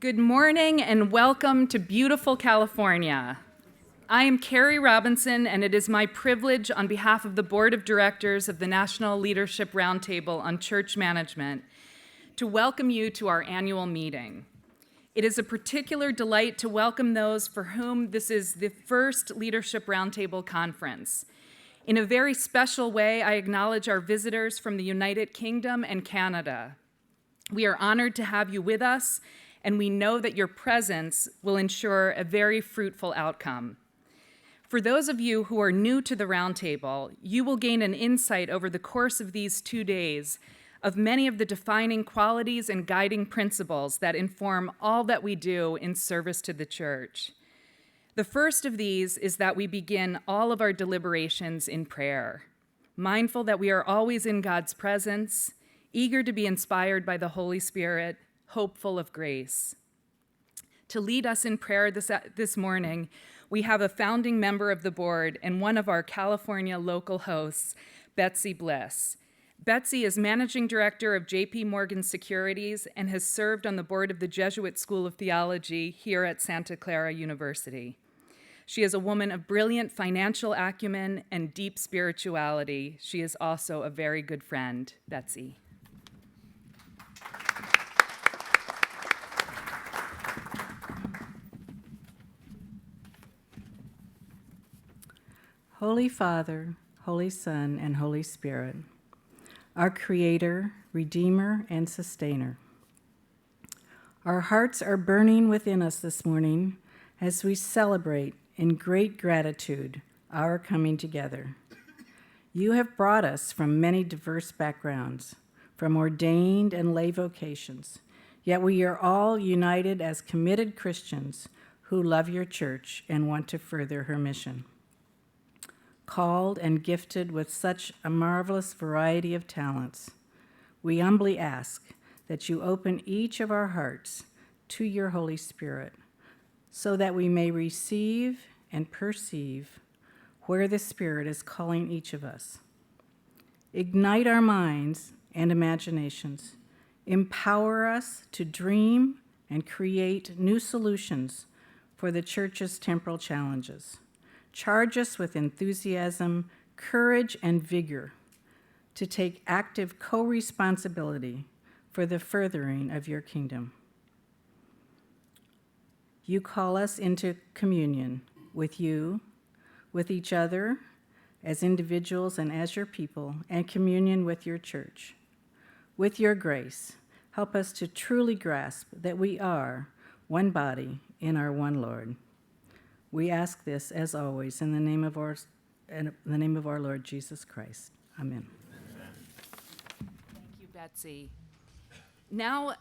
Good morning and welcome to beautiful California. I am Kerry Robinson, and it is my privilege on behalf of the Board of Directors of the National Leadership Roundtable on Church Management to welcome you to our annual meeting. It is a particular delight to welcome those for whom this is the first Leadership Roundtable conference. In a very special way, I acknowledge our visitors from the United Kingdom and Canada. We are honored to have you with us, and we know that your presence will ensure a very fruitful outcome. For those of you who are new to the Roundtable, you will gain an insight over the course of these 2 days of many of the defining qualities and guiding principles that inform all that we do in service to the church. The first of these is that we begin all of our deliberations in prayer, mindful that we are always in God's presence, eager to be inspired by the Holy Spirit, hopeful of grace. To lead us in prayer this morning, we have a founding member of the board and one of our California local hosts, Betsy Bliss. Betsy is managing director of J.P. Morgan Securities and has served on the board of the Jesuit School of Theology here at Santa Clara University. She is a woman of brilliant financial acumen and deep spirituality. She is also a very good friend. Betsy. Holy Father, Holy Son, and Holy Spirit, our Creator, Redeemer, and Sustainer. Our hearts are burning within us this morning as we celebrate in great gratitude our coming together. You have brought us from many diverse backgrounds, from ordained and lay vocations, yet we are all united as committed Christians who love your church and want to further her mission. Called and gifted with such a marvelous variety of talents, we humbly ask that you open each of our hearts to your Holy Spirit so that we may receive and perceive where the Spirit is calling each of us. Ignite our minds and imaginations. Empower us to dream and create new solutions for the church's temporal challenges. Charge us with enthusiasm, courage, and vigor to take active co-responsibility for the furthering of your kingdom. You call us into communion with you, with each other, as individuals and as your people, and communion with your church. With your grace, help us to truly grasp that we are one body in our one Lord. We ask this, as always, in the name of our Lord Jesus Christ. Amen. Thank you, Betsy. Now,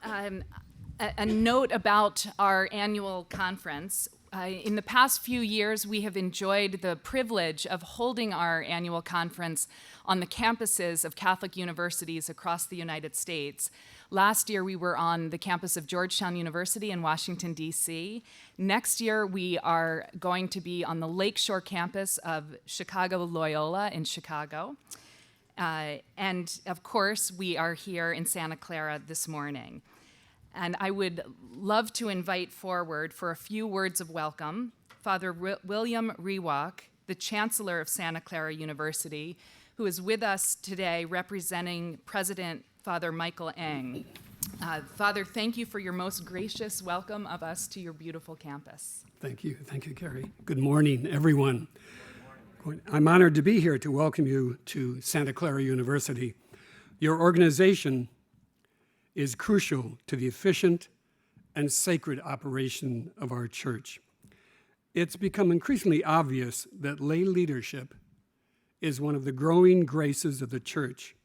a note about our annual conference. In the past few years, we have enjoyed the privilege of holding our annual conference on the campuses of Catholic universities across the United States. Last year, we were on the campus of Georgetown University in Washington, D.C. Next year, we are going to be on the Lakeshore campus of Chicago Loyola in Chicago. And of course, we are here in Santa Clara this morning. And I would love to invite forward for a few words of welcome Father William Rewalk, the Chancellor of Santa Clara University, who is with us today representing President Father Michael Eng. Father, thank you for your most gracious welcome of us to your beautiful campus. Thank you, Kerry. Good morning, everyone. Good morning. I'm honored to be here to welcome you to Santa Clara University. Your organization is crucial to the efficient and sacred operation of our church. It's become increasingly obvious that lay leadership is one of the growing graces of the church,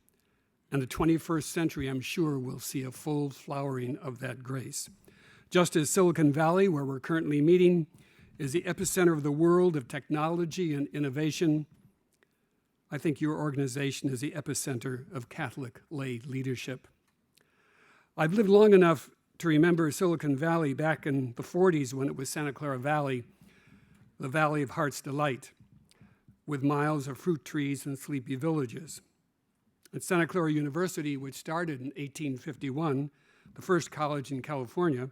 and the 21st century, I'm sure, will see a full flowering of that grace. Just as Silicon Valley, where we're currently meeting, is the epicenter of the world of technology and innovation, I think your organization is the epicenter of Catholic lay leadership. I've lived long enough to remember Silicon Valley back in the 40s when it was Santa Clara Valley, the Valley of Heart's Delight, with miles of fruit trees and sleepy villages. At Santa Clara University, which started in 1851, the first college in California,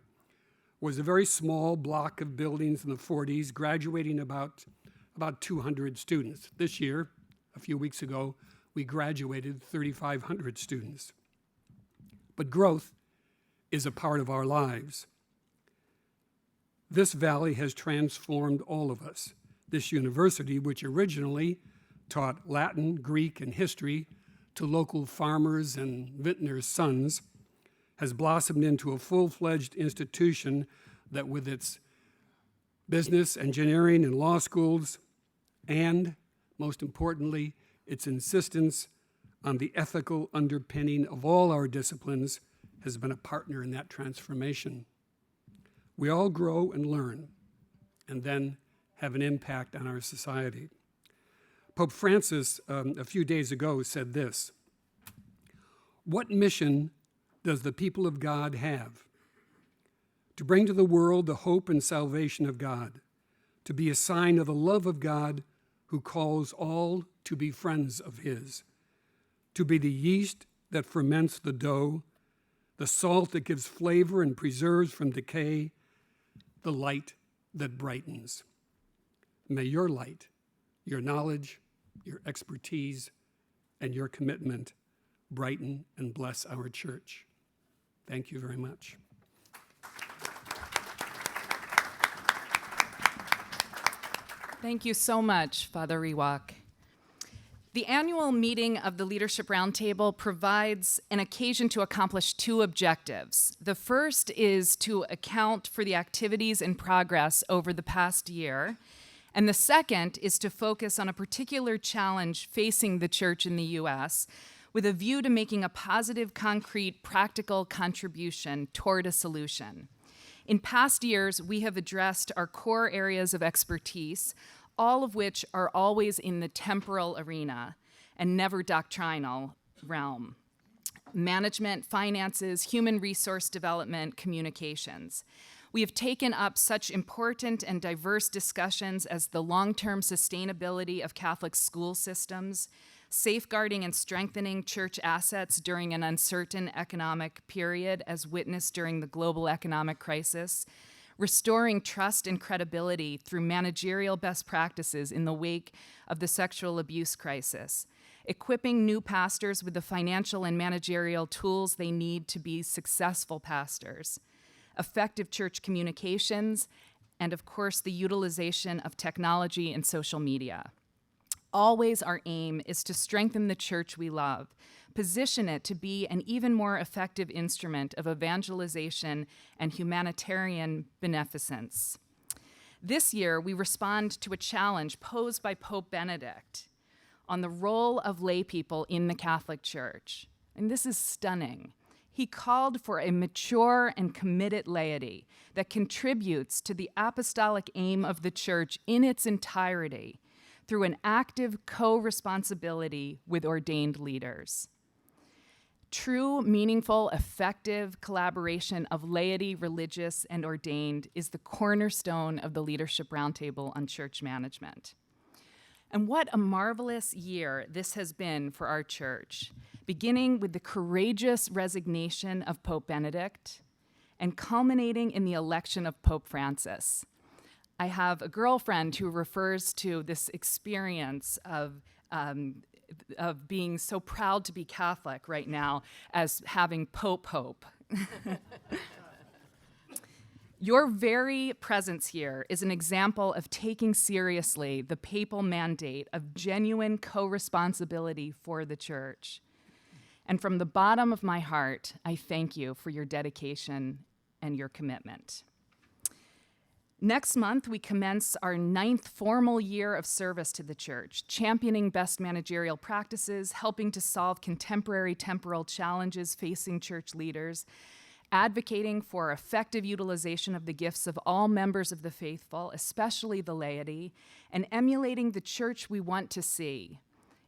was a very small block of buildings in the 40s, graduating about 200 students. This year, a few weeks ago, we graduated 3,500 students. But growth is a part of our lives. This valley has transformed all of us. This university, which originally taught Latin, Greek, and history to local farmers and vintners' sons, has blossomed into a full-fledged institution that, with its business, engineering, and law schools, and, most importantly, its insistence on the ethical underpinning of all our disciplines, has been a partner in that transformation. We all grow and learn, and then have an impact on our society. Pope Francis, a few days ago, said this: "What mission does the people of God have? To bring to the world the hope and salvation of God, to be a sign of the love of God who calls all to be friends of his, to be the yeast that ferments the dough, the salt that gives flavor and preserves from decay, the light that brightens. May your light, your knowledge, your expertise, and your commitment brighten and bless our church." Thank you very much. Thank you so much, Father Rewak. The annual meeting of the Leadership Roundtable provides an occasion to accomplish two objectives. The first is to account for the activities and progress over the past year, and the second is to focus on a particular challenge facing the church in the U.S., with a view to making a positive, concrete, practical contribution toward a solution. In past years, we have addressed our core areas of expertise, all of which are always in the temporal arena and never doctrinal realm: management, finances, human resource development, communications. We have taken up such important and diverse discussions as the long-term sustainability of Catholic school systems, safeguarding and strengthening church assets during an uncertain economic period as witnessed during the global economic crisis, restoring trust and credibility through managerial best practices in the wake of the sexual abuse crisis, equipping new pastors with the financial and managerial tools they need to be successful pastors, effective church communications, and of course, the utilization of technology and social media. Always our aim is to strengthen the church we love, position it to be an even more effective instrument of evangelization and humanitarian beneficence. This year, we respond to a challenge posed by Pope Benedict on the role of lay people in the Catholic Church. And this is stunning. He called for a mature and committed laity that contributes to the apostolic aim of the Church in its entirety through an active co-responsibility with ordained leaders. True, meaningful, effective collaboration of laity, religious, and ordained is the cornerstone of the Leadership Roundtable on Church Management. And what a marvelous year this has been for our church, beginning with the courageous resignation of Pope Benedict and culminating in the election of Pope Francis. I have a girlfriend who refers to this experience of being so proud to be Catholic right now as having Pope Hope. Your very presence here is an example of taking seriously the papal mandate of genuine co-responsibility for the church. And from the bottom of my heart, I thank you for your dedication and your commitment. Next month, we commence our 9th formal year of service to the church, championing best managerial practices, helping to solve contemporary temporal challenges facing church leaders, advocating for effective utilization of the gifts of all members of the faithful, especially the laity, and emulating the church we want to see.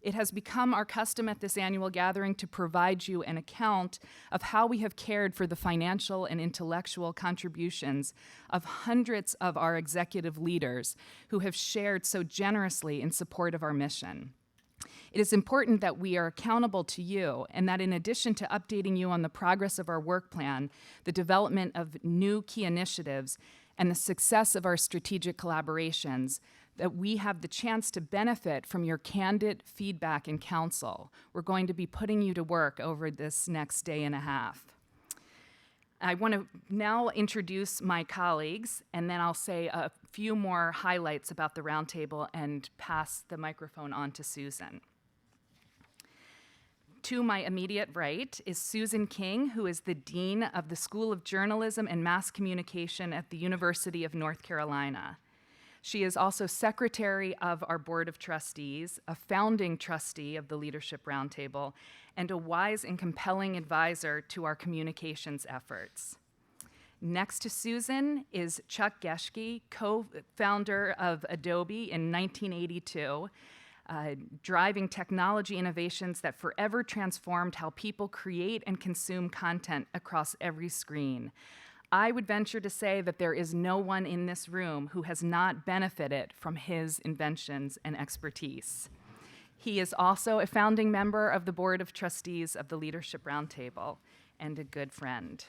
It has become our custom at this annual gathering to provide you an account of how we have cared for the financial and intellectual contributions of hundreds of our executive leaders who have shared so generously in support of our mission. It is important that we are accountable to you and that in addition to updating you on the progress of our work plan, the development of new key initiatives, and the success of our strategic collaborations, that we have the chance to benefit from your candid feedback and counsel. We're going to be putting you to work over this next day and a half. I want to now introduce my colleagues, and then I'll say a few more highlights about the roundtable and pass the microphone on to Susan. To my immediate right is Susan King, who is the Dean of the School of Journalism and Mass Communication at the University of North Carolina. She is also Secretary of our Board of Trustees, a founding trustee of the Leadership Roundtable, and a wise and compelling advisor to our communications efforts. Next to Susan is Chuck Geschke, co-founder of Adobe in 1982, driving technology innovations that forever transformed how people create and consume content across every screen. I would venture to say that there is no one in this room who has not benefited from his inventions and expertise. He is also a founding member of the Board of Trustees of the Leadership Roundtable and a good friend.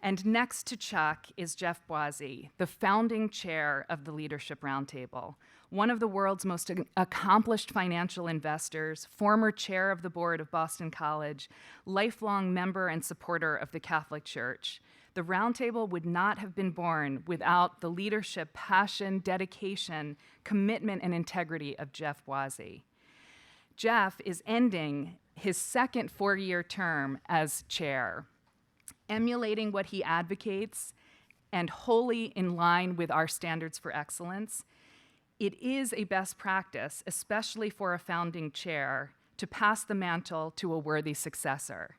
And next to Chuck is Jeff Boisi, the founding chair of the Leadership Roundtable, one of the world's most accomplished financial investors, former chair of the board of Boston College, lifelong member and supporter of the Catholic Church. The Roundtable would not have been born without the leadership, passion, dedication, commitment, and integrity of Jeff Boisi. Jeff is ending his second four-year term as chair, emulating what he advocates and wholly in line with our standards for excellence. It is a best practice, especially for a founding chair, to pass the mantle to a worthy successor.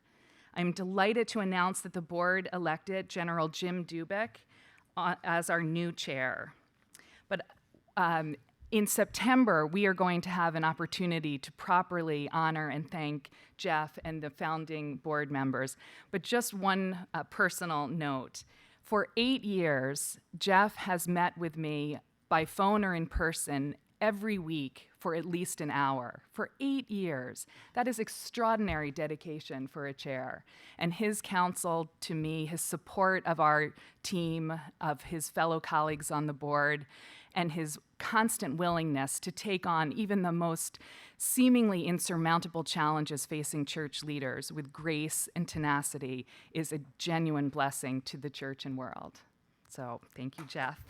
I'm delighted to announce that the board elected General Jim Dubik as our new chair. But in September, we are going to have an opportunity to properly honor and thank Jeff and the founding board members. But just one personal note. For 8 years, Jeff has met with me by phone or in person every week for at least an hour. For 8 years. That is extraordinary dedication for a chair. And his counsel to me, his support of our team, of his fellow colleagues on the board, and his constant willingness to take on even the most seemingly insurmountable challenges facing church leaders with grace and tenacity is a genuine blessing to the church and world. So thank you, Jeff.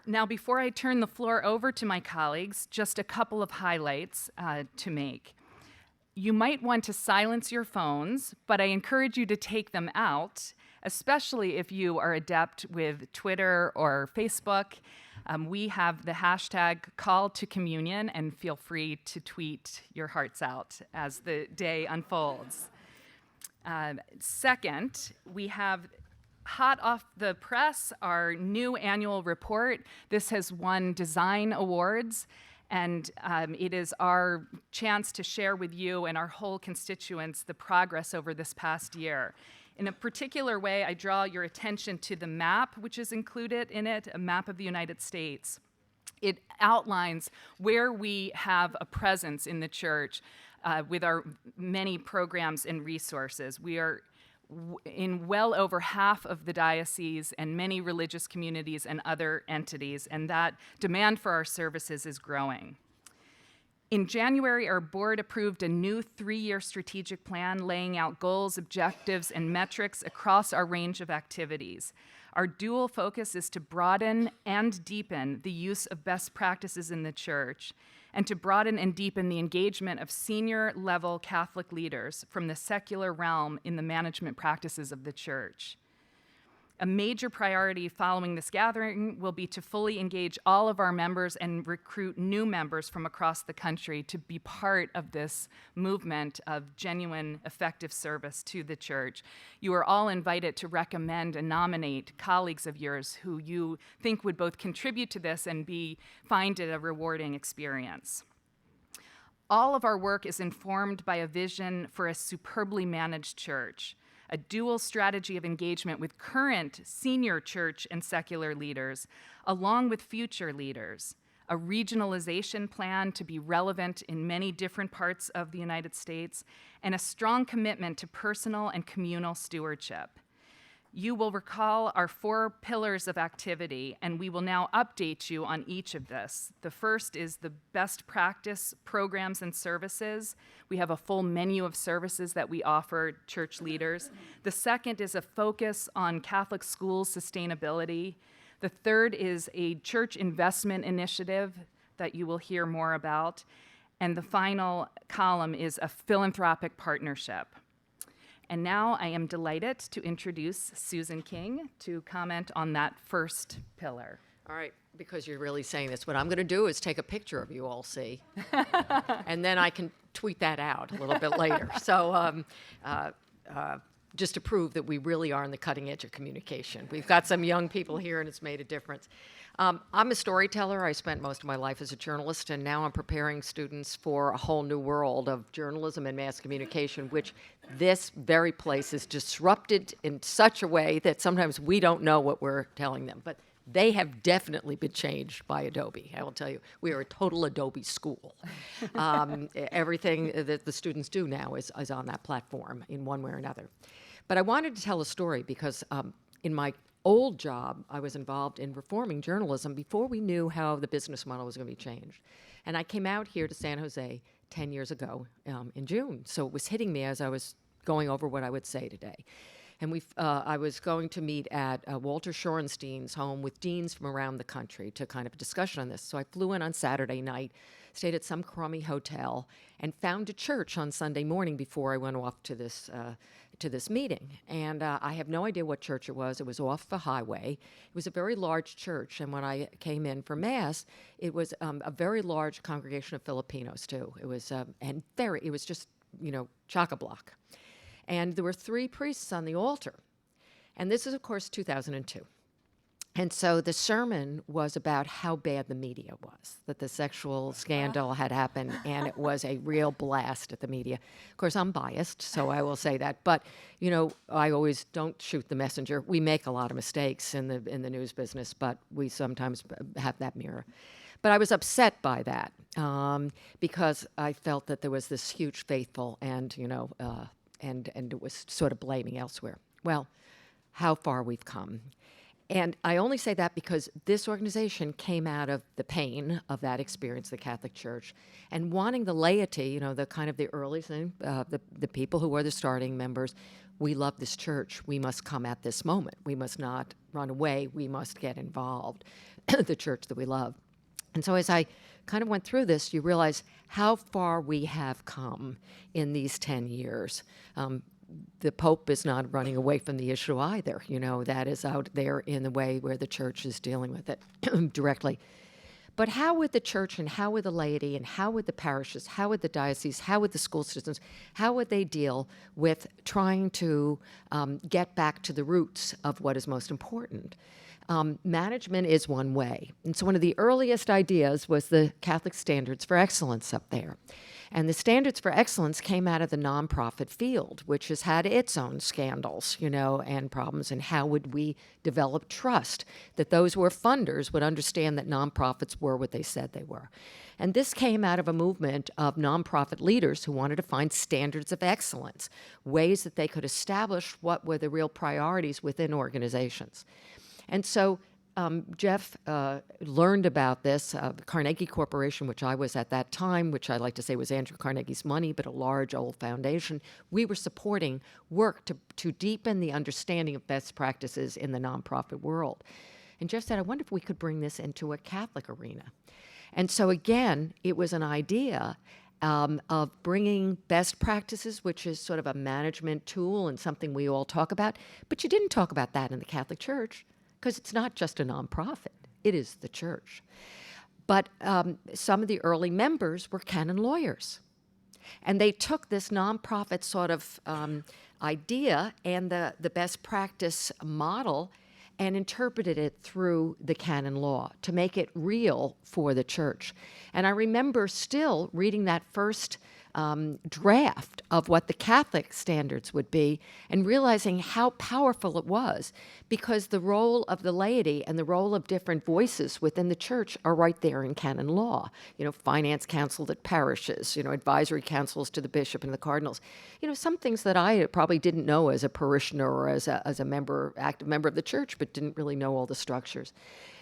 Now, before I turn the floor over to my colleagues, just a couple of highlights to make. You might want to silence your phones, but I encourage you to take them out, especially if you are adept with Twitter or Facebook. We have the hashtag call to communion, and feel free to tweet your hearts out as the day unfolds. Second, we have hot off the press, our new annual report. This has won design awards, and it is our chance to share with you and our whole constituents the progress over this past year. In a particular way, I draw your attention to the map, which is included in it, a map of the United States. It outlines where we have a presence in the church with our many programs and resources. We are in well over half of the diocese and many religious communities and other entities, and that demand for our services is growing. In January, our board approved a new 3-year strategic plan laying out goals, objectives, and metrics across our range of activities. Our dual focus is to broaden and deepen the use of best practices in the church, and to broaden and deepen the engagement of senior-level Catholic leaders from the secular realm in the management practices of the church. A major priority following this gathering will be to fully engage all of our members and recruit new members from across the country to be part of this movement of genuine, effective service to the church. You are all invited to recommend and nominate colleagues of yours who you think would both contribute to this and find it a rewarding experience. All of our work is informed by a vision for a superbly managed church, a dual strategy of engagement with current senior church and secular leaders, along with future leaders, a regionalization plan to be relevant in many different parts of the United States, and a strong commitment to personal and communal stewardship. You will recall our 4 pillars of activity, and we will now update you on each of this. The first is the best practice programs and services. We have a full menu of services that we offer church leaders. The second is a focus on Catholic schools sustainability. The third is a church investment initiative that you will hear more about. And the final column is a philanthropic partnership. And now I am delighted to introduce Susan King to comment on that first pillar. All right, because you're really saying this, what I'm going to do is take a picture of you all, see, and then I can tweet that out a little bit later. So just to prove that we really are on the cutting edge of communication. We've got some young people here, and it's made a difference. I'm a storyteller. I spent most of my life as a journalist, and now I'm preparing students for a whole new world of journalism and mass communication, which this very place is disrupted in such a way that sometimes we don't know what we're telling them. But they have definitely been changed by Adobe. I will tell you, we are a total Adobe school. Everything that the students do now is on that platform in one way or another. But I wanted to tell a story because in my old job, I was involved in reforming journalism before we knew how the business model was going to be changed. And I came out here to San Jose 10 years ago in June. So it was hitting me as I was going over what I would say today. And I was going to meet at Walter Shorenstein's home with deans from around the country to kind of a discussion on this. So I flew in on Saturday night, stayed at some crummy hotel, and found a church on Sunday morning before I went off to this meeting. And I have no idea what church it was. It was off the highway. It was a very large church. And when I came in for Mass, it was a very large congregation of Filipinos, too. It was, it was just, chock-a-block. And there were 3 priests on the altar. And this is, of course, 2002. And so the sermon was about how bad the media was, that the sexual scandal had happened, and it was a real blast at the media. Of course, I'm biased, so I will say that. But, I always don't shoot the messenger. We make a lot of mistakes in the news business, but we sometimes have that mirror. But I was upset by that because I felt that there was this huge faithful and it was sort of blaming elsewhere. Well, how far we've come. And I only say that because this organization came out of the pain of that experience, the Catholic Church, and wanting the laity, the kind of the early thing, the people who were the starting members, we love this church. We must come at this moment. We must not run away. We must get involved, the church that we love. And so as I kind of went through this, you realize how far we have come in these 10 years. The Pope is not running away from the issue either. That is out there in the way where the church is dealing with it directly. But how would the church and how would the laity and how would the parishes, how would the diocese, how would the school systems, how would they deal with trying to get back to the roots of what is most important? Management is one way. And so one of the earliest ideas was the Catholic Standards for Excellence up there. And the Standards for Excellence came out of the nonprofit field, which has had its own scandals, and problems. And how would we develop trust that those who are funders would understand that nonprofits were what they said they were? And this came out of a movement of nonprofit leaders who wanted to find standards of excellence, ways that they could establish what were the real priorities within organizations. And so Jeff learned about this. Carnegie Corporation, which I was at that time, which I like to say was Andrew Carnegie's money, but a large old foundation, we were supporting work to deepen the understanding of best practices in the nonprofit world. And Jeff said, I wonder if we could bring this into a Catholic arena. And so again, it was an idea of bringing best practices, which is sort of a management tool and something we all talk about. But you didn't talk about that in the Catholic Church, because it's not just a nonprofit, it is the church. But some of the early members were canon lawyers. And they took this nonprofit sort of idea and the best practice model and interpreted it through the canon law to make it real for the church. And I remember still reading that first draft of what the Catholic standards would be, and realizing how powerful it was, because the role of the laity and the role of different voices within the church are right there in canon law. Finance council at parishes, advisory councils to the bishop and the cardinals. Some things that I probably didn't know as a parishioner or as a active member of the church, but didn't really know all the structures.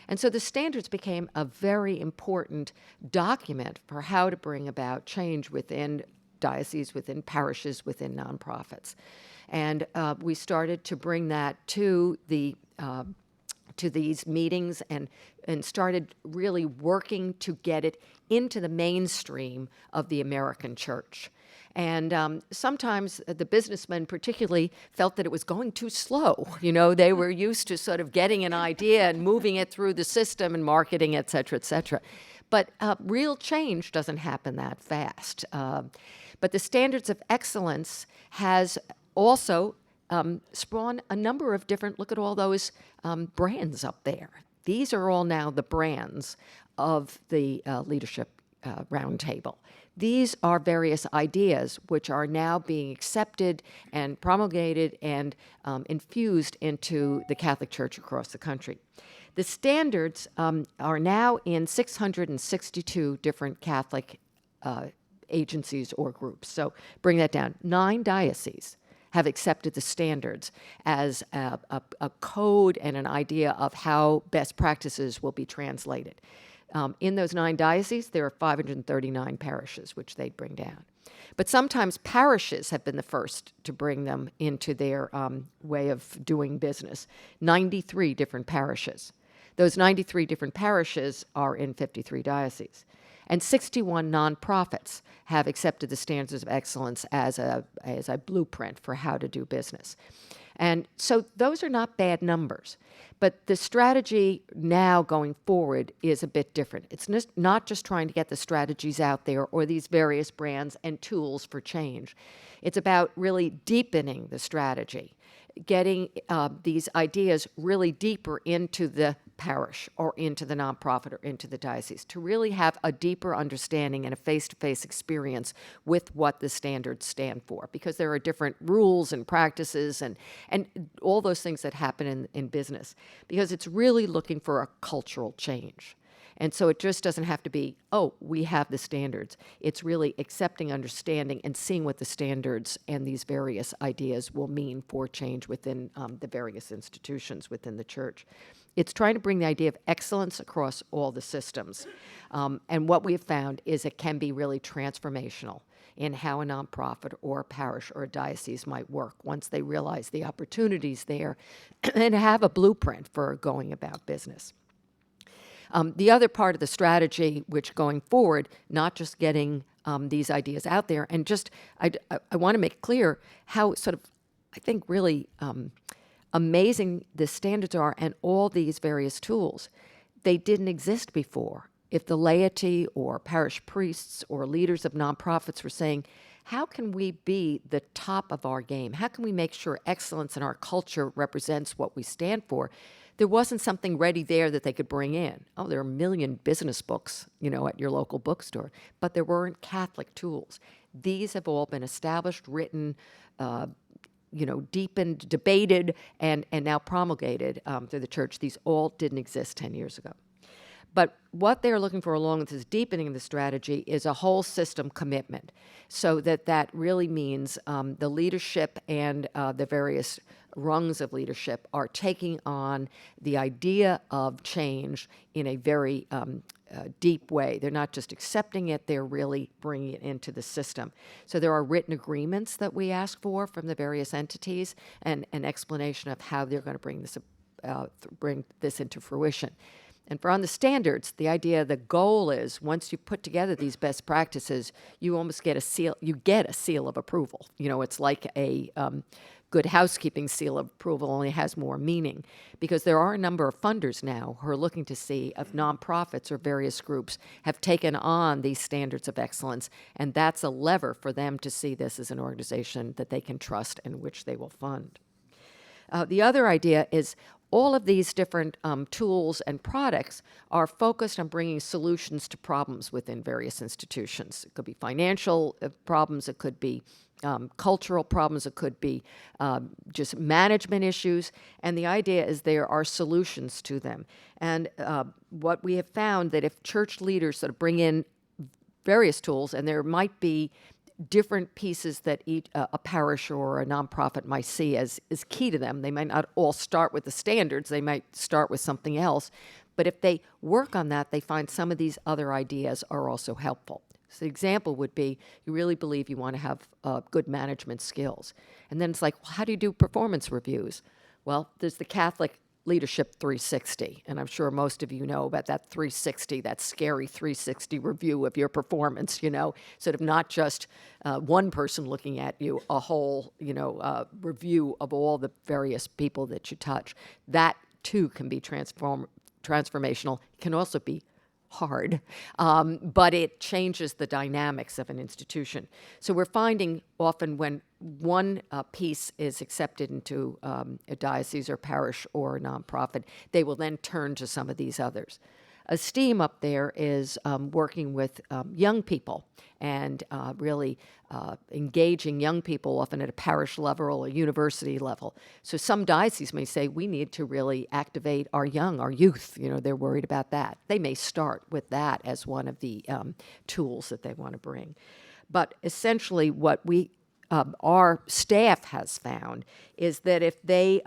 And so the standards became a very important document for how to bring about change within dioceses, within parishes, within nonprofits. And we started to bring that to these meetings and started really working to get it into the mainstream of the American church. And sometimes the businessmen particularly felt that it was going too slow. They were used to sort of getting an idea and moving it through the system and marketing, et cetera, et cetera. But real change doesn't happen that fast. But the Standards of Excellence has also spawned a number of different, look at all those brands up there. These are all now the brands of the Leadership Roundtable. These are various ideas which are now being accepted and promulgated and infused into the Catholic Church across the country. The standards are now in 662 different Catholic agencies or groups. So bring that down. 9 dioceses have accepted the standards as a code and an idea of how best practices will be translated. In those 9 dioceses, there are 539 parishes, which they'd bring down. But sometimes parishes have been the first to bring them into their way of doing business. 93 different parishes. Those 93 different parishes are in 53 dioceses. And 61 nonprofits have accepted the Standards of Excellence as a blueprint for how to do business. And so those are not bad numbers. But the strategy now going forward is a bit different. It's not just trying to get the strategies out there or these various brands and tools for change. It's about really deepening the strategy, getting these ideas really deeper into the parish or into the nonprofit or into the diocese, to really have a deeper understanding and a face-to-face experience with what the standards stand for, because there are different rules and practices and all those things that happen in business, because it's really looking for a cultural change. And so it just doesn't have to be, oh, we have the standards. It's really accepting, understanding, and seeing what the standards and these various ideas will mean for change within the various institutions within the church. It's trying to bring the idea of excellence across all the systems. And what we have found is it can be really transformational in how a nonprofit or a parish or a diocese might work once they realize the opportunities there and have a blueprint for going about business. The other part of the strategy, which going forward, not just getting these ideas out there, and just I want to make clear how sort of, I think, really amazing the standards are and all these various tools. They didn't exist before. If the laity or parish priests or leaders of nonprofits were saying, how can we be the top of our game? How can we make sure excellence in our culture represents what we stand for? There wasn't something ready there that they could bring in. Oh, there are a million business books, at your local bookstore, but there weren't Catholic tools. These have all been established, written, deepened, debated, and now promulgated through the church. These all didn't exist 10 years ago. But what they're looking for along with this deepening of the strategy is a whole system commitment, so that really means the leadership and the various rungs of leadership are taking on the idea of change in a very deep way. They're not just accepting it, they're really bringing it into the system. So there are written agreements that we ask for from the various entities and an explanation of how they're going to bring this into fruition. And for on the standards, the idea, the goal is once you put together these best practices, you almost get a seal of approval. It's like a good housekeeping seal of approval, only has more meaning, because there are a number of funders now who are looking to see if nonprofits or various groups have taken on these standards of excellence, and that's a lever for them to see this as an organization that they can trust and which they will fund. The other idea is all of these different tools and products are focused on bringing solutions to problems within various institutions. It could be financial problems, it could be cultural problems, it could be just management issues, and the idea is there are solutions to them. And what we have found that if church leaders sort of bring in various tools, and there might be different pieces that a parish or a nonprofit might see as key to them. They might not all start with the standards. They might start with something else. But if they work on that, they find some of these other ideas are also helpful. So the example would be, you really believe you want to have good management skills. And then it's like, well, how do you do performance reviews? Well, there's the Catholic Leadership 360, and I'm sure most of you know about that 360, that scary 360 review of your performance, sort of not just one person looking at you, a whole, review of all the various people that you touch. That, too, can be transformational. It can also be hard, but it changes the dynamics of an institution. So we're finding often when one piece is accepted into a diocese or parish or a nonprofit, they will then turn to some of these others. Esteem up there is working with young people and really engaging young people, often at a parish level or a university level. So some dioceses may say, we need to really activate our youth. They're worried about that. They may start with that as one of the tools that they want to bring. But essentially what our staff has found is that if they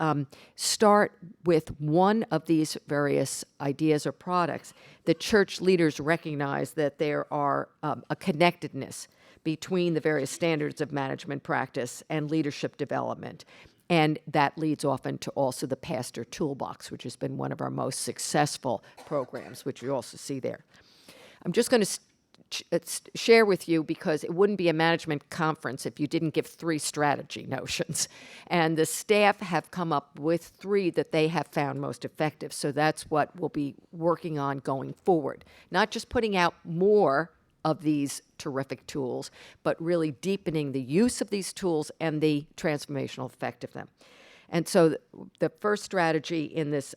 start with one of these various ideas or products, the church leaders recognize that there are a connectedness between the various standards of management practice and leadership development. And that leads often to also the Pastor Toolbox, which has been one of our most successful programs, which you also see there. I'm just going to share with you, because it wouldn't be a management conference if you didn't give 3 strategy notions. And the staff have come up with 3 that they have found most effective. So that's what we'll be working on going forward. Not just putting out more of these terrific tools, but really deepening the use of these tools and the transformational effect of them. And so the first strategy in this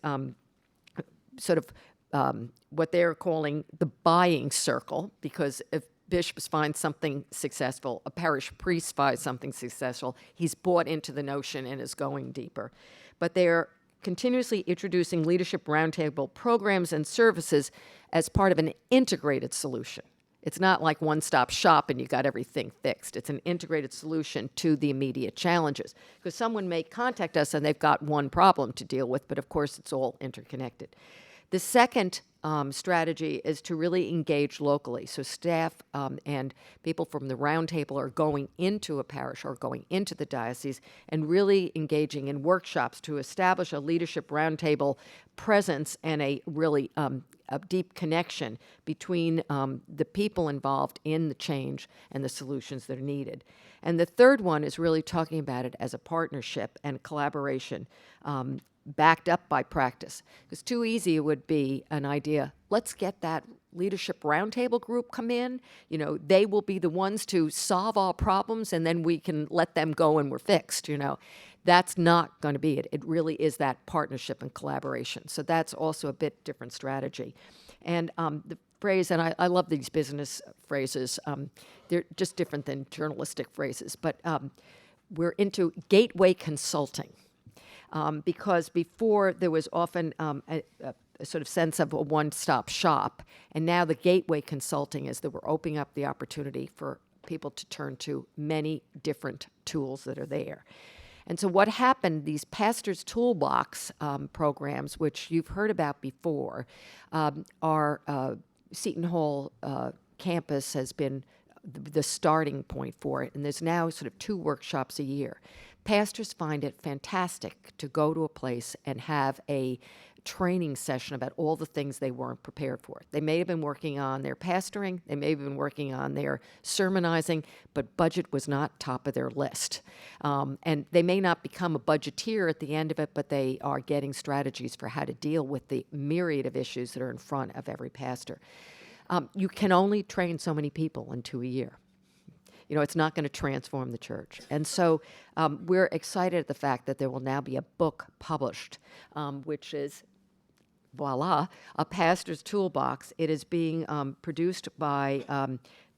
what they're calling the buying circle, because if bishops find something successful, a parish priest finds something successful, he's bought into the notion and is going deeper. But they're continuously introducing Leadership Roundtable programs and services as part of an integrated solution. It's not like one-stop shop and you got everything fixed. It's an integrated solution to the immediate challenges. Because someone may contact us and they've got one problem to deal with, but of course it's all interconnected. The second strategy is to really engage locally. So staff and people from the roundtable are going into a parish or going into the diocese and really engaging in workshops to establish a leadership roundtable presence and a really a deep connection between the people involved in the change and the solutions that are needed. And the third one is really talking about it as a partnership and collaboration, backed up by practice. Because too easy it would be an idea, let's get that leadership roundtable group come in, they will be the ones to solve all problems and then we can let them go and we're fixed, That's not going to be it. It really is that partnership and collaboration. So that's also a bit different strategy. And the phrase, and I love these business phrases, they're just different than journalistic phrases, but we're into gateway consulting. Because before there was often a sort of sense of a one-stop shop, and now the gateway consulting is that we're opening up the opportunity for people to turn to many different tools that are there. And so what happened, these Pastor's Toolbox programs, which you've heard about before, our Seton Hall campus has been the starting point for it, and there's now sort of 2 workshops a year. Pastors find it fantastic to go to a place and have a training session about all the things they weren't prepared for. They may have been working on their pastoring, they may have been working on their sermonizing, but budget was not top of their list. And they may not become a budgeteer at the end of it, but they are getting strategies for how to deal with the myriad of issues that are in front of every pastor. You can only train so many people in 2 a year. it's not going to transform the church. And so we're excited at the fact that there will now be a book published, which is, voila, a pastor's toolbox. It is being produced by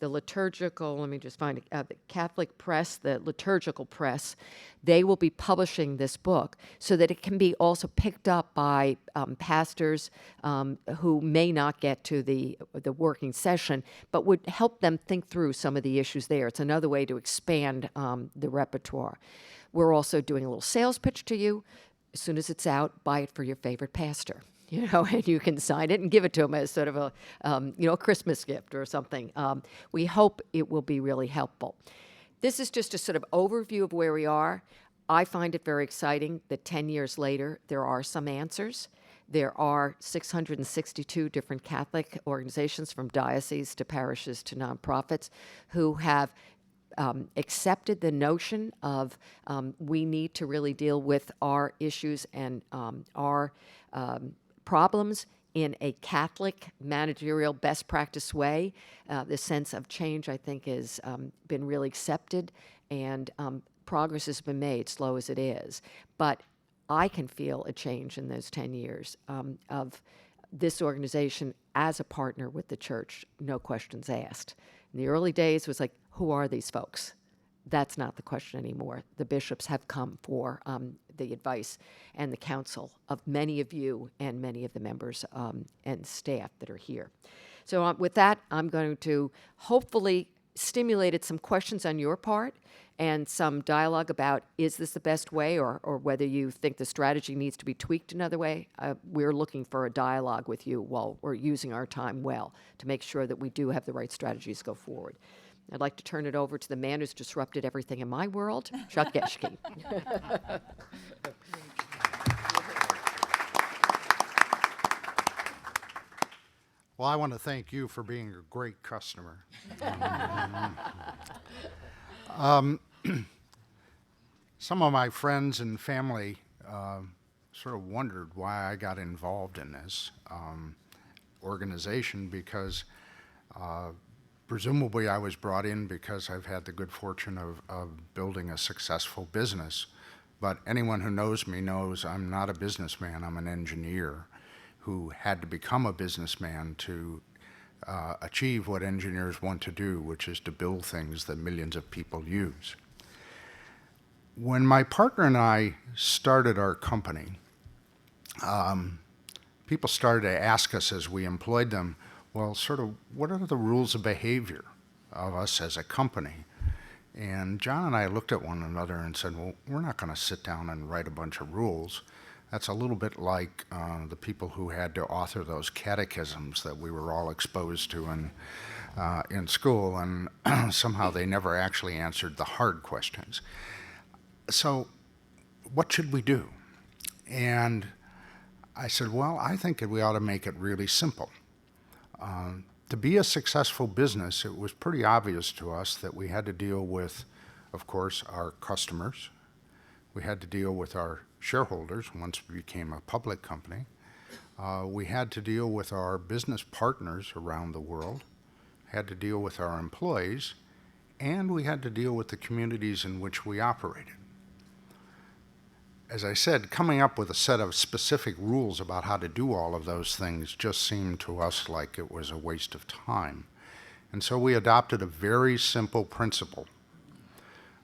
the liturgical, let me just find it, the Catholic Press, the liturgical press. They will be publishing this book so that it can be also picked up by pastors who may not get to the working session, but would help them think through some of the issues there. It's another way to expand the repertoire. We're also doing a little sales pitch to you. As soon as it's out, buy it for your favorite pastor. And you can sign it and give it to them as sort of a Christmas gift or something. We hope it will be really helpful. This is just a sort of overview of where we are. I find it very exciting that 10 years later, there are some answers. There are 662 different Catholic organizations, from dioceses to parishes to nonprofits, who have accepted the notion of we need to really deal with our issues and our problems in a Catholic managerial best practice way. The sense of change, I think, has been really accepted, and progress has been made, slow as it is. But I can feel a change in those 10 years of this organization as a partner with the church, no questions asked. In the early days, it was like, who are these folks? That's not the question anymore. The bishops have come for the advice and the counsel of many of you and many of the members and staff that are here. So with that, I'm going to hopefully stimulate some questions on your part and some dialogue about, is this the best way, or whether you think the strategy needs to be tweaked another way. We're looking for a dialogue with you while we're using our time well to make sure that we do have the right strategies go forward. I'd like to turn it over to the man who's disrupted everything in my world, Chuck Geschke. Well, I want to thank you for being a great customer. Some of my friends and family sort of wondered why I got involved in this organization, because presumably I was brought in because I've had the good fortune of building a successful business. But anyone who knows me knows I'm not a businessman. I'm an engineer who had to become a businessman to achieve what engineers want to do, which is to build things that millions of people use. When my partner and I started our company, people started to ask us as we employed them, well, sort of, what are the rules of behavior of us as a company? And John and I looked at one another and said, well, we're not going to sit down and write a bunch of rules. That's a little bit like the people who had to author those catechisms that we were all exposed to in school, and somehow they never actually answered the hard questions. So what should we do? And I said, well, I think we ought to make it really simple. To be a successful business, it was pretty obvious to us that we had to deal with, of course, our customers. We had to deal with our shareholders once we became a public company. We had to deal with our business partners around the world, had to deal with our employees, and we had to deal with the communities in which we operated. As I said, coming up with a set of specific rules about how to do all of those things just seemed to us like it was a waste of time. And so we adopted a very simple principle.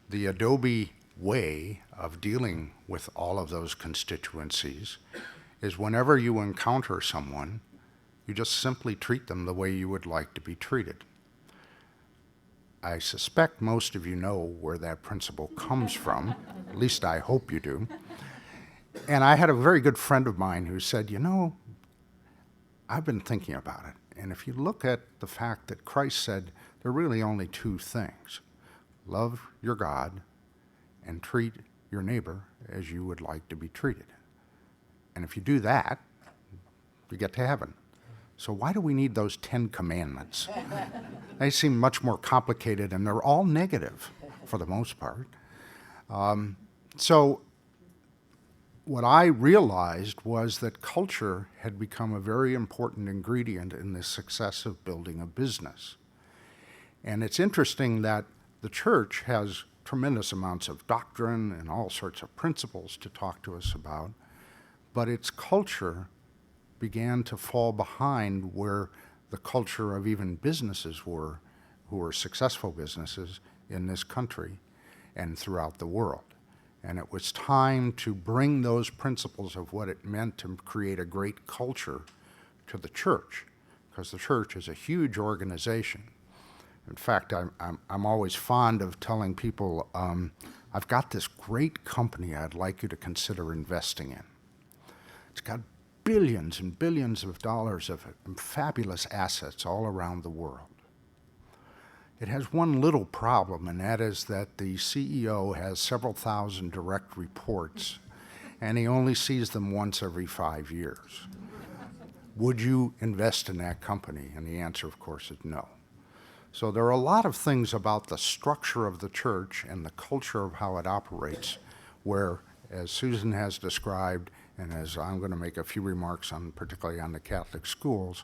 The Adobe way of dealing with all of those constituencies is whenever you encounter someone, you just simply treat them the way you would like to be treated. I suspect most of you know where that principle comes from. At least I hope you do. And I had a very good friend of mine who said, you know, I've been thinking about it. And if you look at the fact that Christ said there are really only two things: love your God and treat your neighbor as you would like to be treated. And if you do that, you get to heaven. So why do we need those 10 commandments? They seem much more complicated, and they're all negative for the most part. So what I realized was that culture had become a very important ingredient in the success of building a business. And it's interesting that the church has tremendous amounts of doctrine and all sorts of principles to talk to us about, but its culture began to fall behind where the culture of even businesses were, who were successful businesses in this country and throughout the world. And it was time to bring those principles of what it meant to create a great culture to the church, because the church is a huge organization. In fact, I'm always fond of telling people, I've got this great company I'd like you to consider investing in. It's got billions and billions of dollars of fabulous assets all around the world. It has one little problem, and that is that the CEO has several thousand direct reports, and he only sees them once every 5 years. Would you invest in that company? And the answer, of course, is no. So there are a lot of things about the structure of the church and the culture of how it operates where, as Susan has described, and as I'm going to make a few remarks on, particularly on the Catholic schools,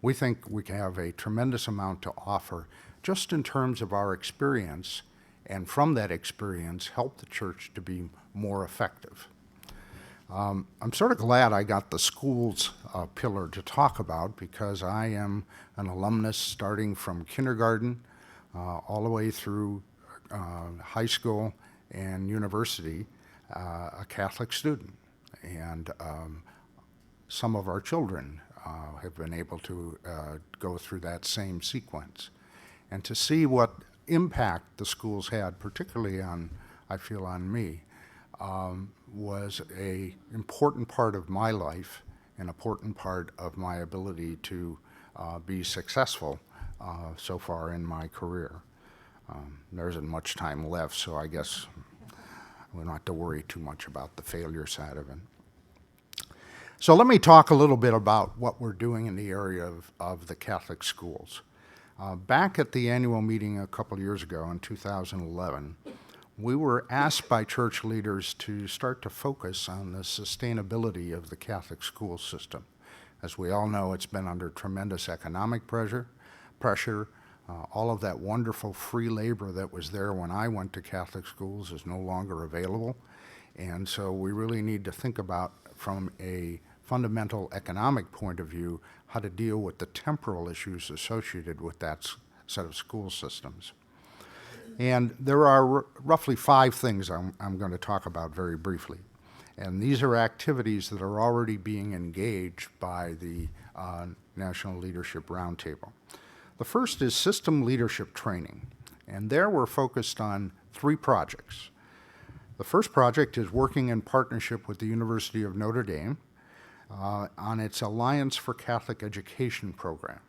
we think we have a tremendous amount to offer just in terms of our experience, and from that experience, help the church to be more effective. I'm sort of glad I got the schools pillar to talk about, because I am an alumnus starting from kindergarten all the way through high school and university, a Catholic student. And some of our children have been able to go through that same sequence. And to see what impact the schools had, particularly on, I feel, on me, was an important part of my life, an important part of my ability to be successful so far in my career. There isn't much time left, so I guess we don't have to worry too much about the failure side of it. So let me talk a little bit about what we're doing in the area of the Catholic schools. Back at the annual meeting a couple years ago in 2011, we were asked by church leaders to start to focus on the sustainability of the Catholic school system. As we all know, it's been under tremendous economic pressure. All of that wonderful free labor that was there when I went to Catholic schools is no longer available. And so we really need to think about, from a fundamental economic point of view, how to deal with the temporal issues associated with that set of school systems. And there are roughly 5 things I'm going to talk about very briefly. And these are activities that are already being engaged by the National Leadership Roundtable. The first is system leadership training. And there we're focused on 3 projects. The first project is working in partnership with the University of Notre Dame on its Alliance for Catholic Education program.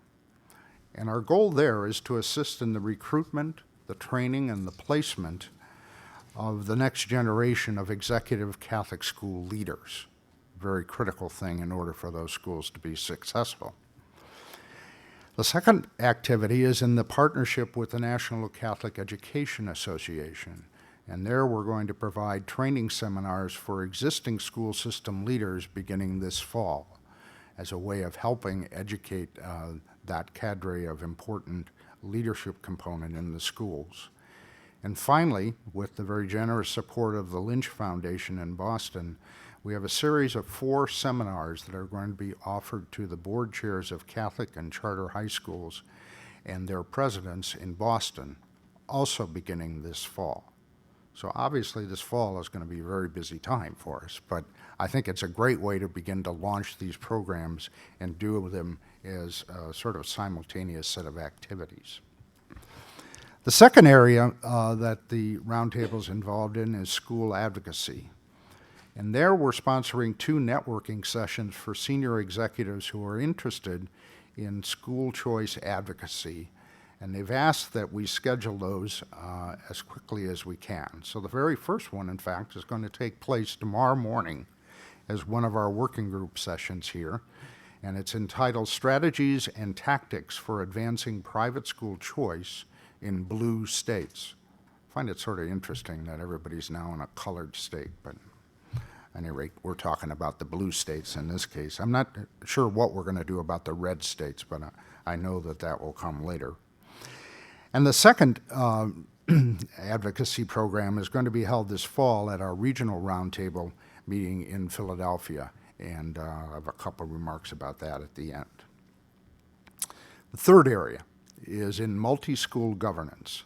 And our goal there is to assist in the recruitment, the training, and the placement of the next generation of executive Catholic school leaders. Very critical thing in order for those schools to be successful. The second activity is in the partnership with the National Catholic Education Association. And there we're going to provide training seminars for existing school system leaders beginning this fall as a way of helping educate that cadre of important leadership component in the schools. And finally, with the very generous support of the Lynch Foundation in Boston, we have a series of 4 seminars that are going to be offered to the board chairs of Catholic and charter high schools and their presidents in Boston, also beginning this fall. So obviously this fall is going to be a very busy time for us, but I think it's a great way to begin to launch these programs and do them as a sort of simultaneous set of activities. The second area that the Roundtable is involved in is school advocacy. And there we're sponsoring 2 networking sessions for senior executives who are interested in school choice advocacy. And they've asked that we schedule those as quickly as we can. So the very first one, in fact, is going to take place tomorrow morning as one of our working group sessions here. And it's entitled Strategies and Tactics for Advancing Private School Choice in Blue States. I find it sort of interesting that everybody's now in a colored state, but at any rate, we're talking about the blue states in this case. I'm not sure what we're going to do about the red states, but I know that that will come later. And the second advocacy program is going to be held this fall at our regional roundtable meeting in Philadelphia, and I have a couple of remarks about that at the end. The third area is in multi-school governance.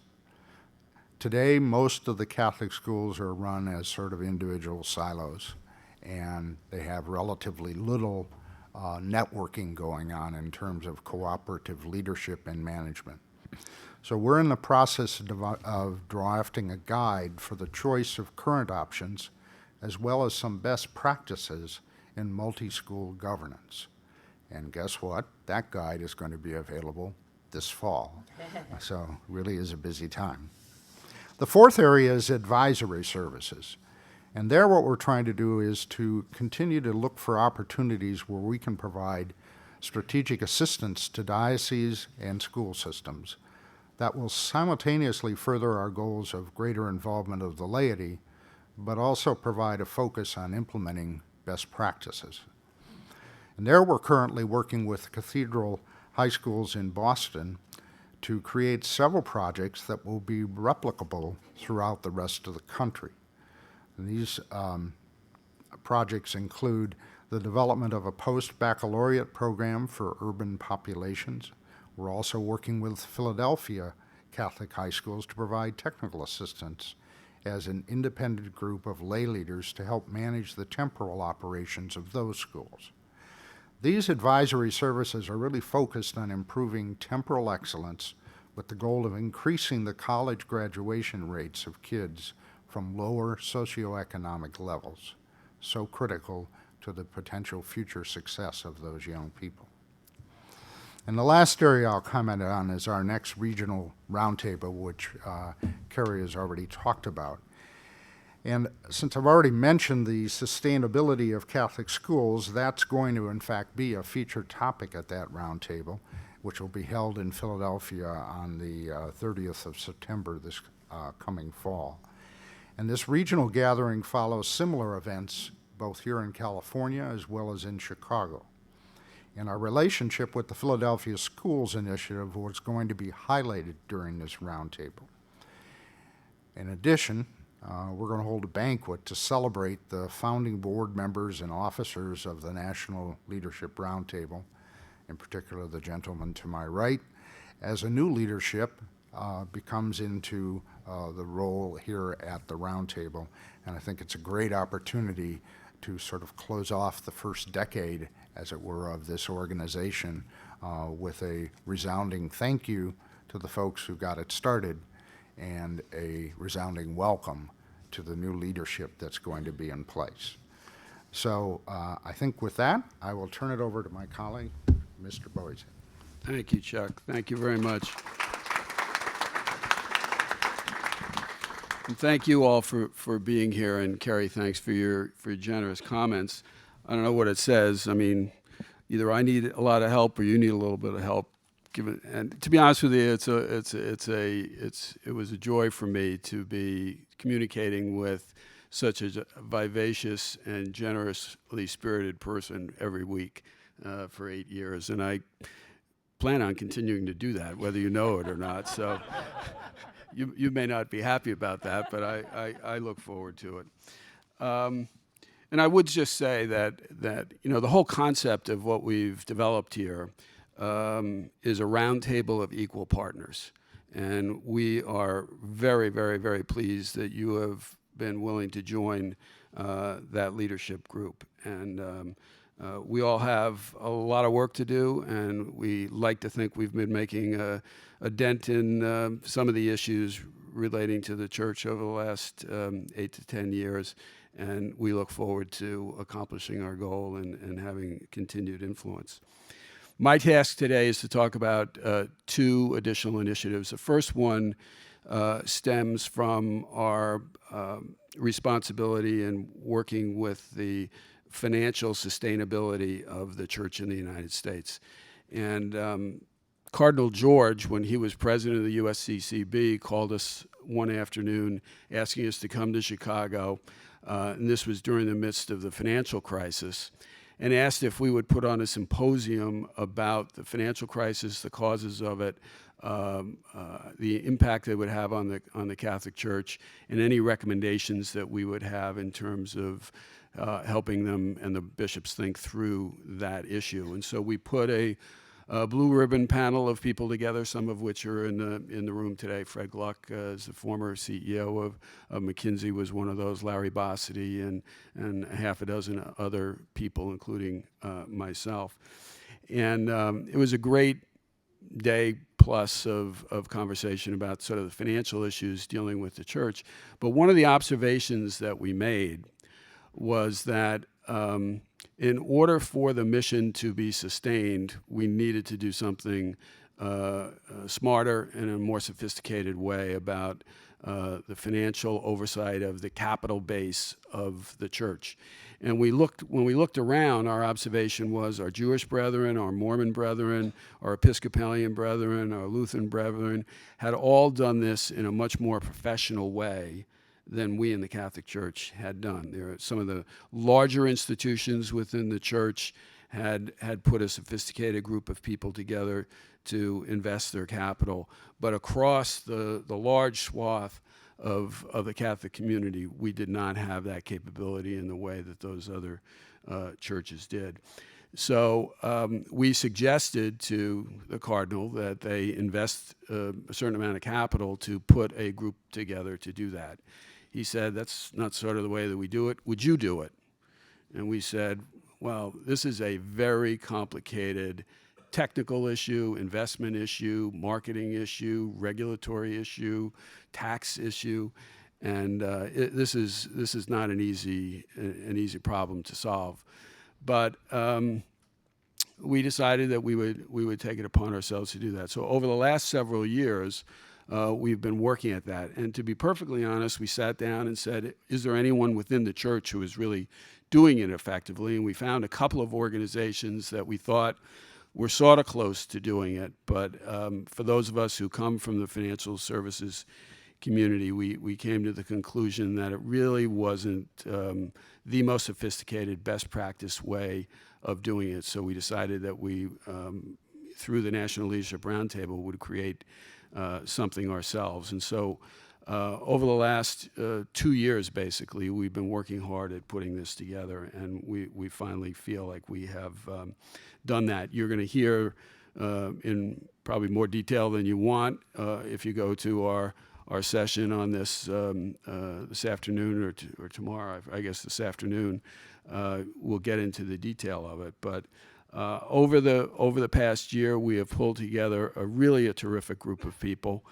Today, most of the Catholic schools are run as sort of individual silos, and they have relatively little networking going on in terms of cooperative leadership and management. So we're in the process of drafting a guide for the choice of current options, as well as some best practices in multi-school governance. And guess what? That guide is going to be available this fall. So really is a busy time. The fourth area is advisory services. And there what we're trying to do is to continue to look for opportunities where we can provide strategic assistance to dioceses and school systems that will simultaneously further our goals of greater involvement of the laity, but also provide a focus on implementing best practices. And there we're currently working with cathedral high schools in Boston to create several projects that will be replicable throughout the rest of the country. And these projects include the development of a post-baccalaureate program for urban populations. We're also working with Philadelphia Catholic high schools to provide technical assistance as an independent group of lay leaders to help manage the temporal operations of those schools. These advisory services are really focused on improving temporal excellence with the goal of increasing the college graduation rates of kids from lower socioeconomic levels, so critical to the potential future success of those young people. And the last area I'll comment on is our next regional roundtable, which Kerry has already talked about. And since I've already mentioned the sustainability of Catholic schools, that's going to in fact be a featured topic at that roundtable, which will be held in Philadelphia on the 30th of September this coming fall. And this regional gathering follows similar events both here in California as well as in Chicago. And our relationship with the Philadelphia Schools Initiative was going to be highlighted during this roundtable. In addition, we're going to hold a banquet to celebrate the founding board members and officers of the National Leadership Roundtable, in particular the gentleman to my right, as a new leadership becomes into the role here at the roundtable. And I think it's a great opportunity to sort of close off the first decade, as it were, of this organization with a resounding thank you to the folks who got it started and a resounding welcome to the new leadership that's going to be in place. So I think with that, I will turn it over to my colleague, Mr. Boisi. Thank you, Chuck. Thank you very much. And thank you all for being here, and Kerry, thanks for your generous comments. I don't know what it says. I mean, either I need a lot of help or you need a little bit of help. And to be honest with you, it was a joy for me to be communicating with such a vivacious and generously spirited person every week for 8 years, and I plan on continuing to do that, whether you know it or not. So. You may not be happy about that, but I look forward to it. And I would just say that the whole concept of what we've developed here is a roundtable of equal partners. And we are very, very, very pleased that you have been willing to join that leadership group. And we all have a lot of work to do, and we like to think we've been making a dent in some of the issues relating to the church over the last 8 to 10 years, and we look forward to accomplishing our goal and having continued influence. My task today is to talk about 2 additional initiatives. The first one stems from our responsibility in working with the financial sustainability of the church in the United States. And Cardinal George, when he was president of the USCCB, called us one afternoon asking us to come to Chicago, and this was during the midst of the financial crisis. and asked if we would put on a symposium about the financial crisis, the causes of it, the impact it would have on the Catholic Church, and any recommendations that we would have in terms of helping them and the bishops think through that issue. And so we put a blue ribbon panel of people together, some of which are in the room today. Fred Gluck is the former CEO of McKinsey, was one of those, Larry Bossity, and a half a dozen other people, including myself. And it was a great day plus of conversation about sort of the financial issues dealing with the church. But one of the observations that we made was that in order for the mission to be sustained, we needed to do something smarter and in a more sophisticated way about the financial oversight of the capital base of the church. And when we looked around, our observation was our Jewish brethren, our Mormon brethren, our Episcopalian brethren, our Lutheran brethren had all done this in a much more professional way than we in the Catholic Church had done. There are some of the larger institutions within the church had put a sophisticated group of people together to invest their capital. But across the large swath of the Catholic community, we did not have that capability in the way that those other churches did. So we suggested to the Cardinal that they invest a certain amount of capital to put a group together to do that. He said, that's not sort of the way that we do it. Would you do it? And we said, well, this is a very complicated technical issue, investment issue, marketing issue, regulatory issue, tax issue, and this is not an easy problem to solve. But we decided that we would take it upon ourselves to do that. So over the last several years, we've been working at that. And to be perfectly honest, we sat down and said, is there anyone within the church who is really doing it effectively? And we found a couple of organizations that we thought were sort of close to doing it. But for those of us who come from the financial services community, we came to the conclusion that it really wasn't the most sophisticated, best practice way of doing it. So we decided that we, through the National Leadership Roundtable, would create something ourselves. And so over the last 2 years, basically, we've been working hard at putting this together, and we finally feel like we have done that. You're going to hear in probably more detail than you want if you go to our session on this this afternoon or tomorrow. I guess this afternoon we'll get into the detail of it. But over the past year, we have pulled together a terrific group of people.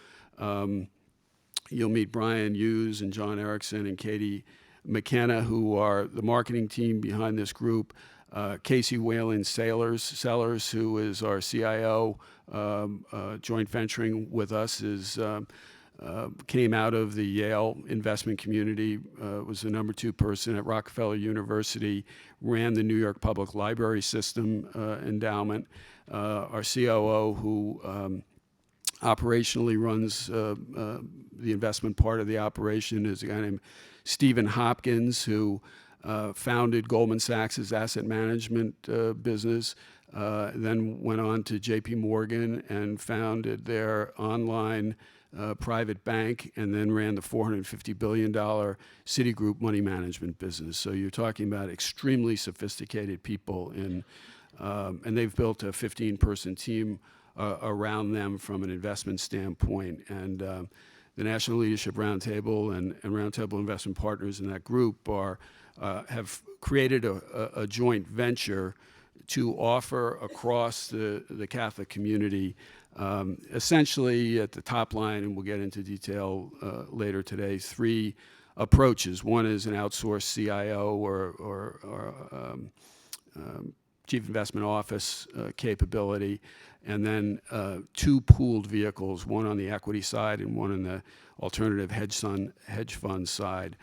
You'll meet Brian Hughes and John Erickson and Katie McKenna, who are the marketing team behind this group. Casey Whalen Sellers, who is our CIO, joint venturing with us, came out of the Yale investment community, was the number 2 person at Rockefeller University, ran the New York Public Library System endowment. Our COO, who operationally runs the investment part of the operation, is a guy named Stephen Hopkins, who founded Goldman Sachs' asset management business, then went on to JP Morgan and founded their online private bank, and then ran the $450 billion Citigroup money management business. So you're talking about extremely sophisticated people, and they've built a 15-person team around them from an investment standpoint. And the National Leadership Roundtable and Roundtable Investment Partners in that group have created a joint venture to offer across the Catholic community, essentially at the top line, and we'll get into detail later today, 3 approaches. One is an outsourced CIO or Chief Investment Office capability, and then 2 pooled vehicles, one on the equity side and one on the alternative hedge fund side,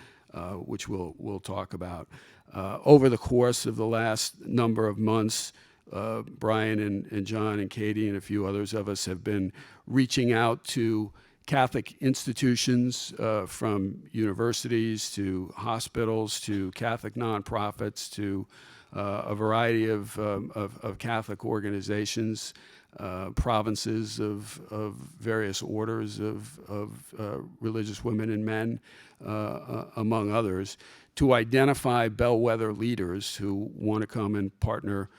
which we'll talk about. Over the course of the last number of months, Brian and John and Katie and a few others of us have been reaching out to Catholic institutions, from universities to hospitals to Catholic nonprofits to a variety of Catholic organizations, provinces of various orders of religious women and men, among others, to identify bellwether leaders who want to come and partner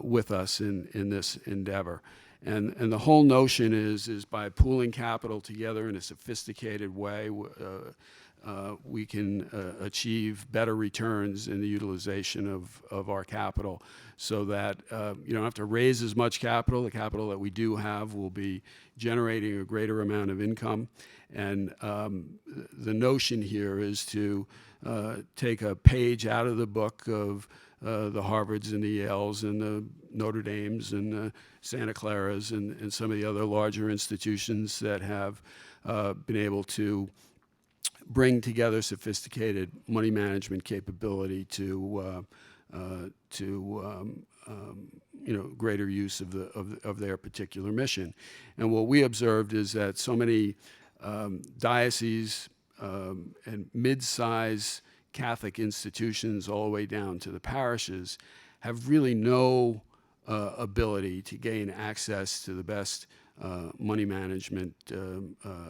with us in this endeavor. And the whole notion is by pooling capital together in a sophisticated way, we can achieve better returns in the utilization of our capital, so that you don't have to raise as much capital. The capital that we do have will be generating a greater amount of income. And the notion here is to take a page out of the book of the Harvards and the Yales and the Notre Dames and the Santa Claras and some of the other larger institutions that have been able to bring together sophisticated money management capability to greater use of their particular mission. And what we observed is that so many dioceses and mid-size Catholic institutions all the way down to the parishes have really no ability to gain access to the best money management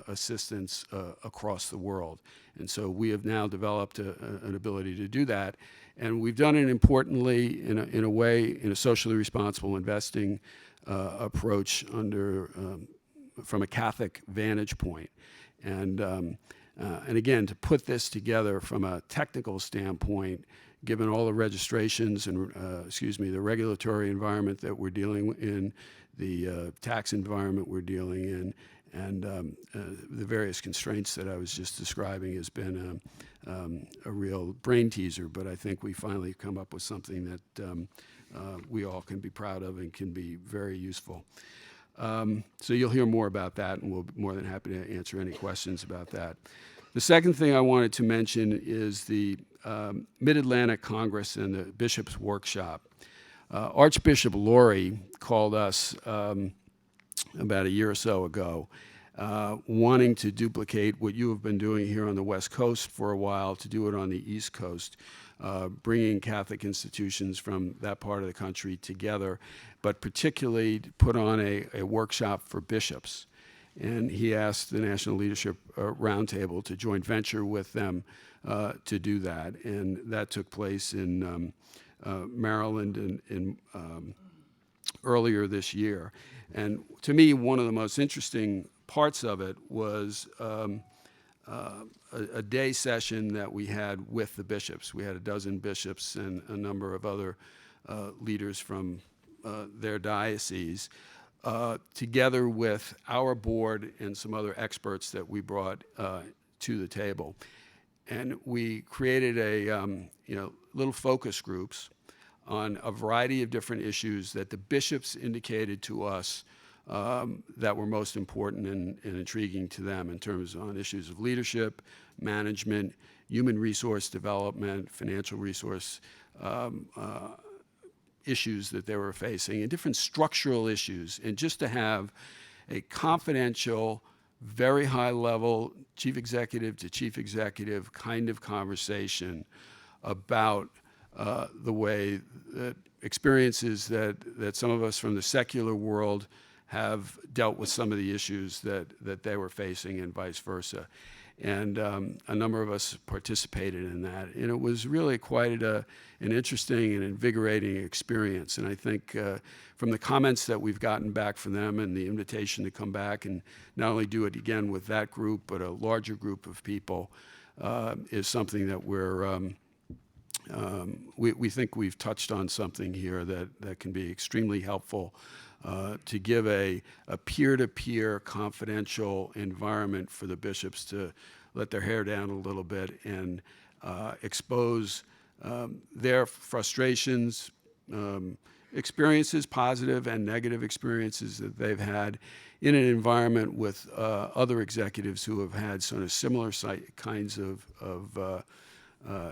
assistance across the world. And so we have now developed an ability to do that. And we've done it importantly in a way, in a socially responsible investing approach from a Catholic vantage point. And again, to put this together from a technical standpoint, given all the registrations and, the regulatory environment that we're dealing in, the tax environment we're dealing in, and the various constraints that I was just describing, has been a real brain teaser. But I think we finally come up with something that we all can be proud of and can be very useful. So you'll hear more about that, and we'll be more than happy to answer any questions about that. The second thing I wanted to mention is the Mid-Atlantic Congress and the Bishops' Workshop. Archbishop Laurie called us about a year or so ago, wanting to duplicate what you have been doing here on the West Coast for a while, to do it on the East Coast, bringing Catholic institutions from that part of the country together, but particularly to put on a workshop for bishops. And he asked the National Leadership Roundtable to joint venture with them to do that. And that took place in Maryland earlier this year. And to me, one of the most interesting parts of it was a day session that we had with the bishops. We had a dozen bishops and a number of other leaders from their diocese, together with our board and some other experts that we brought to the table. And we created little focus groups on a variety of different issues that the bishops indicated to us that were most important and intriguing to them, in terms on issues of leadership, management, human resource development, financial resource issues that they were facing, and different structural issues. And just to have a confidential, very high level, chief executive to chief executive kind of conversation about the way that experiences that some of us from the secular world have dealt with some of the issues that they were facing, and vice versa. And a number of us participated in that. And it was really quite an interesting and invigorating experience. And I think from the comments that we've gotten back from them, and the invitation to come back and not only do it again with that group, but a larger group of people, is something that we think we've touched on something here that can be extremely helpful to give a peer-to-peer confidential environment for the bishops to let their hair down a little bit and expose their frustrations, experiences, positive and negative experiences that they've had in an environment with other executives who have had sort of similar kinds of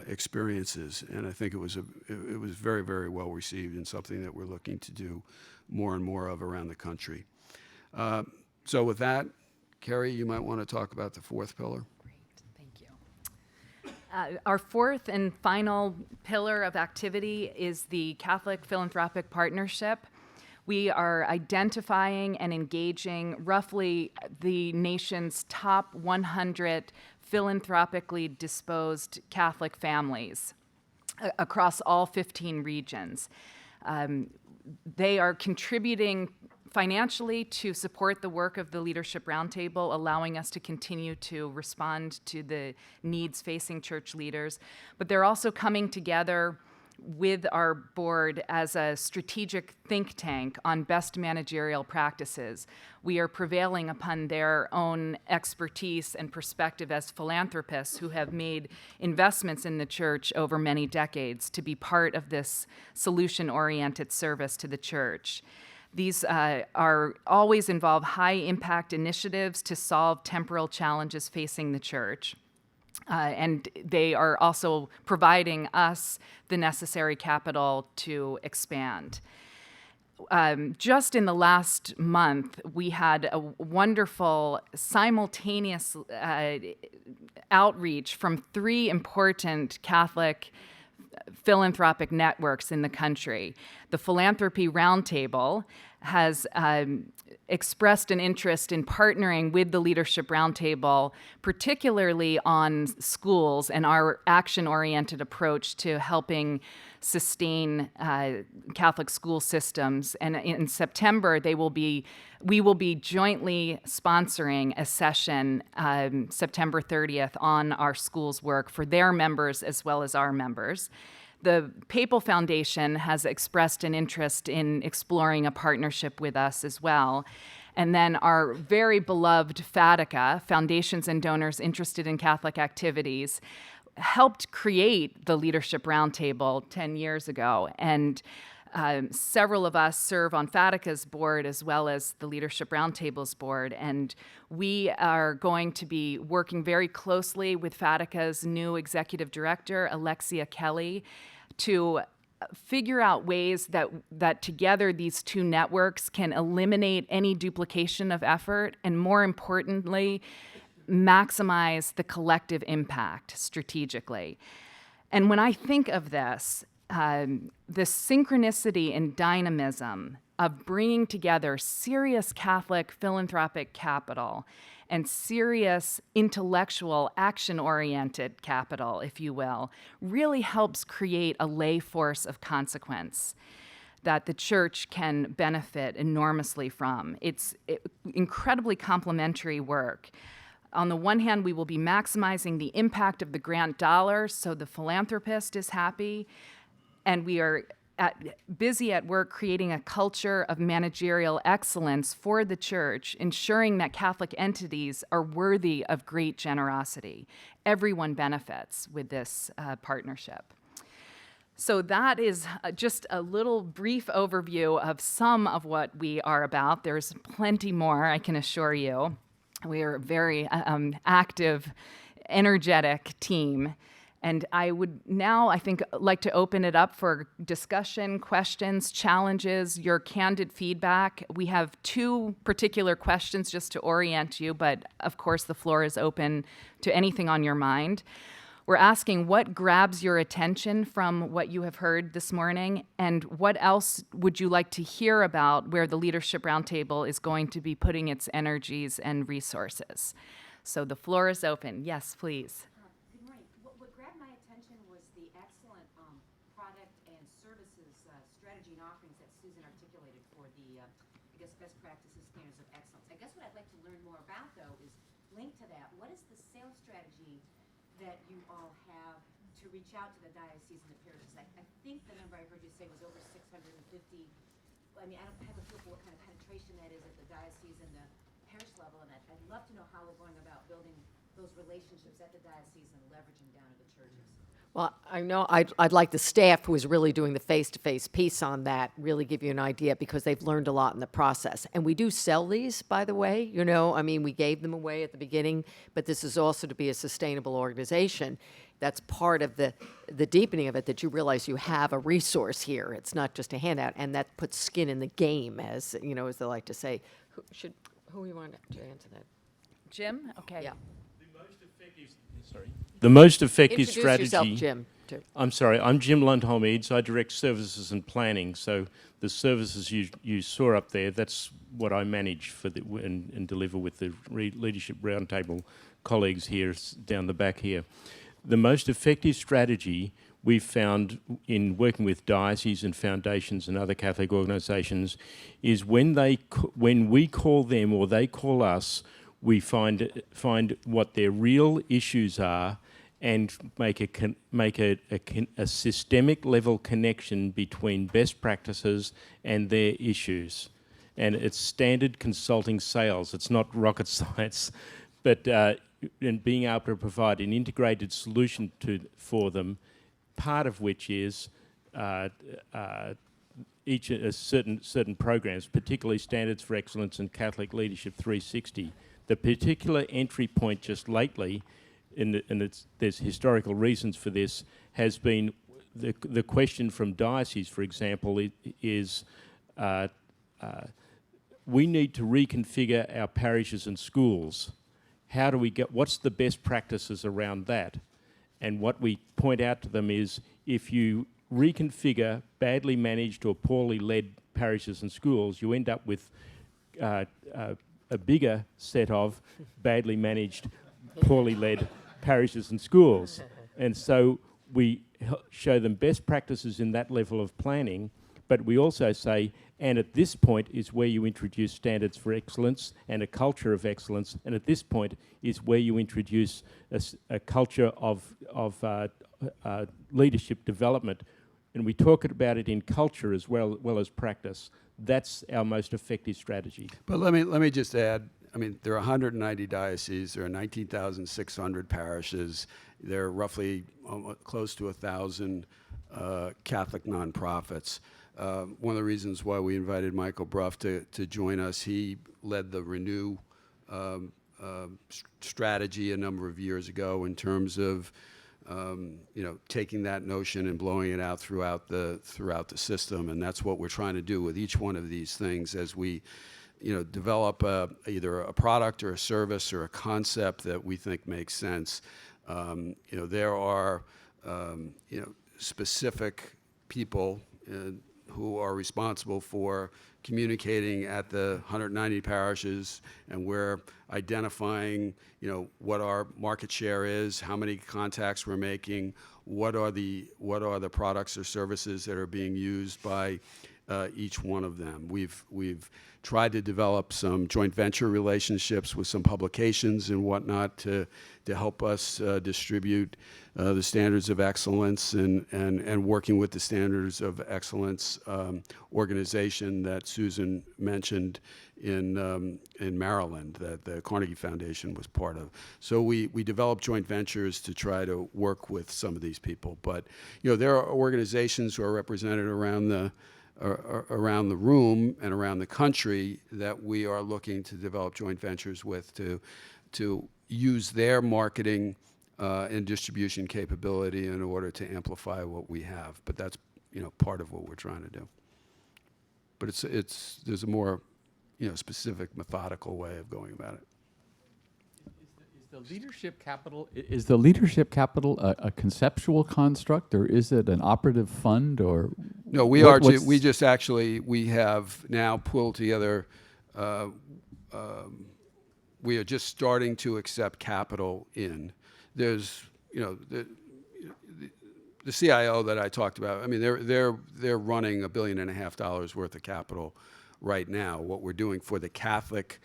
experiences. And I think it was very, very well received, and something that we're looking to do more and more of around the country. So with that, Kerry, you might want to talk about the fourth pillar. Great, thank you. Our fourth and final pillar of activity is the Catholic Philanthropic Partnership. We are identifying and engaging roughly the nation's top 100 philanthropically disposed Catholic families across all 15 regions. They are contributing financially to support the work of the Leadership Roundtable, allowing us to continue to respond to the needs facing church leaders. But they're also coming together with our board as a strategic think tank on best managerial practices. We are prevailing upon their own expertise and perspective as philanthropists who have made investments in the church over many decades to be part of this solution-oriented service to the church. These are always involve high-impact initiatives to solve temporal challenges facing the church. And they are also providing us the necessary capital to expand. Just in the last month, we had a wonderful simultaneous outreach from 3 important Catholic philanthropic networks in the country. The Philanthropy Roundtable has expressed an interest in partnering with the Leadership Roundtable, particularly on schools and our action-oriented approach to helping sustain Catholic school systems. And in September, we will be jointly sponsoring a session September 30th on our schools' work for their members as well as our members. The Papal Foundation has expressed an interest in exploring a partnership with us as well. And then our very beloved FATICA, Foundations and Donors Interested in Catholic Activities, helped create the Leadership Roundtable 10 years ago. And several of us serve on FATICA's board as well as the Leadership Roundtable's board. And we are going to be working very closely with FATICA's new executive director, Alexia Kelly, to figure out ways that together these 2 networks can eliminate any duplication of effort and, more importantly, maximize the collective impact strategically. And when I think of this, the synchronicity and dynamism of bringing together serious Catholic philanthropic capital and serious intellectual action-oriented capital, if you will, really helps create a lay force of consequence that the church can benefit enormously from. It's incredibly complementary work. On the one hand, we will be maximizing the impact of the grant dollars so the philanthropist is happy, and we are busy at work creating a culture of managerial excellence for the church, ensuring that Catholic entities are worthy of great generosity. Everyone benefits with this partnership. So that is just a little brief overview of some of what we are about. There's plenty more, I can assure you. We are a very active, energetic team. And I would now, I think, like to open it up for discussion, questions, challenges, your candid feedback. We have 2 particular questions just to orient you, but of course the floor is open to anything on your mind. We're asking what grabs your attention from what you have heard this morning, and what else would you like to hear about where the Leadership Roundtable is going to be putting its energies and resources. So the floor is open. Yes, please. Good morning. What grabbed my attention was the excellent product and services strategy and offerings that Susan articulated for the, best practices, standards of excellence. I guess what I'd like to learn more about, though, is linked to that. What is the sales strategy that you all have to reach out to the diocese and the parishes? I think the number I heard you say was over 650. I mean, I don't have a feel for what kind of penetration that is at the diocese and the parish level, and I'd love to know how we're going about building those relationships at the diocese and leveraging down at the churches. Well, I know I'd like the staff who is really doing the face-to-face piece on that really give you an idea, because they've learned a lot in the process. And we do sell these, by the way. I mean, we gave them away at the beginning, but this is also to be a sustainable organization. That's part of the deepening of it, that you realize you have a resource here. It's not just a handout, and that puts skin in the game, as they like to say. Who you want to answer that? Jim? Okay. Yeah. The The most effective Introduce strategy. yourself, Jim. I'm sorry, I'm Jim Lundholm-Eads. I direct services and planning. So the services you saw up there, that's what I manage for and deliver with the Leadership Roundtable colleagues here down the back here. The most effective strategy we've found in working with dioceses and foundations and other Catholic organisations is when we call them or they call us, we find what their real issues are and make a systemic level connection between best practices and their issues. And it's standard consulting sales. It's not rocket science, but and being able to provide an integrated solution for them, part of which is certain programs, particularly Standards for Excellence and Catholic Leadership 360. The particular entry point just lately, there's historical reasons for this, has been the question from dioceses, for example, is we need to reconfigure our parishes and schools. How do we what's the best practices around that? And what we point out to them is if you reconfigure badly managed or poorly led parishes and schools, you end up with a bigger set of badly managed, poorly led parishes and schools. And so we show them best practices in that level of planning, but we also say, and at this point is where you introduce standards for excellence and a culture of excellence, and at this point is where you introduce a culture of leadership development. And we talk about it in culture as well as practice. That's our most effective strategy. But let me just add, I mean, there are 190 dioceses, there are 19,600 parishes, there are roughly close to 1,000 Catholic nonprofits. One of the reasons why we invited Michael Bruff to join us, he led the Renew strategy a number of years ago in terms of taking that notion and blowing it out throughout the system, and that's what we're trying to do with each one of these things as we develop either a product or a service or a concept that we think makes sense. There are specific people who are responsible for communicating at the 190 parishes, and we're identifying, what our market share is, how many contacts we're making, what are the products or services that are being used by each one of them. We've tried to develop some joint venture relationships with some publications and whatnot to help us distribute the standards of excellence and working with the standards of excellence organization that Susan mentioned in Maryland that the Carnegie Foundation was part of. So we developed joint ventures to try to work with some of these people. But there are organizations who are represented around the room and around the country that we are looking to develop joint ventures with to use their marketing and distribution capability in order to amplify what we have. But that's part of what we're trying to do. But there's a more specific, methodical way of going about it. Is the leadership capital a conceptual construct, or is it an operative fund, or no? We have now pulled together. We are just starting to accept capital in. There's the CIO that I talked about. I mean, they're running $1.5 billion worth of capital right now. What we're doing for the Catholic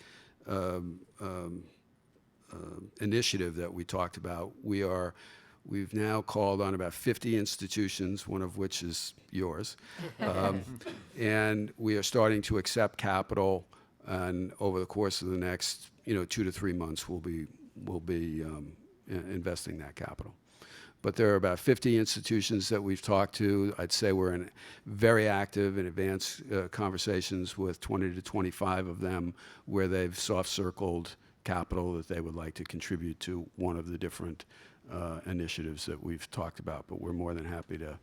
initiative that we talked about, we've now called on about 50 institutions, one of which is yours, and we are starting to accept capital. And over the course of the next 2 to 3 months, we'll be investing that capital. But there are about 50 institutions that we've talked to. I'd say we're in very active and advanced conversations with 20 to 25 of them, where they've soft-circled capital that they would like to contribute to one of the different initiatives that we've talked about. But we're more than happy to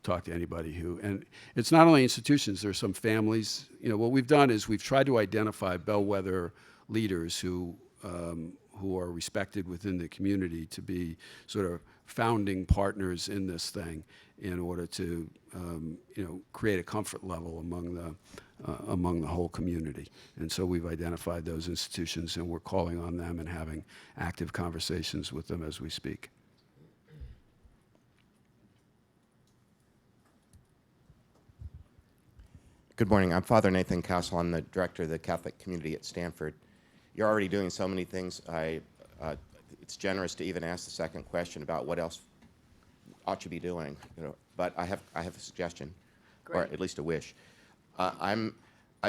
talk to anybody and it's not only institutions, there's some families. What we've done is we've tried to identify bellwether leaders who who are respected within the community to be sort of founding partners in this thing in order to create a comfort level among the whole community. And so we've identified those institutions, and we're calling on them and having active conversations with them as we speak. Good morning. I'm Father Nathan Castle. I'm the director of the Catholic community at Stanford. You're already doing so many things. It's generous to even ask the second question about what else ought you be doing. But I have a suggestion, or at least a wish. I've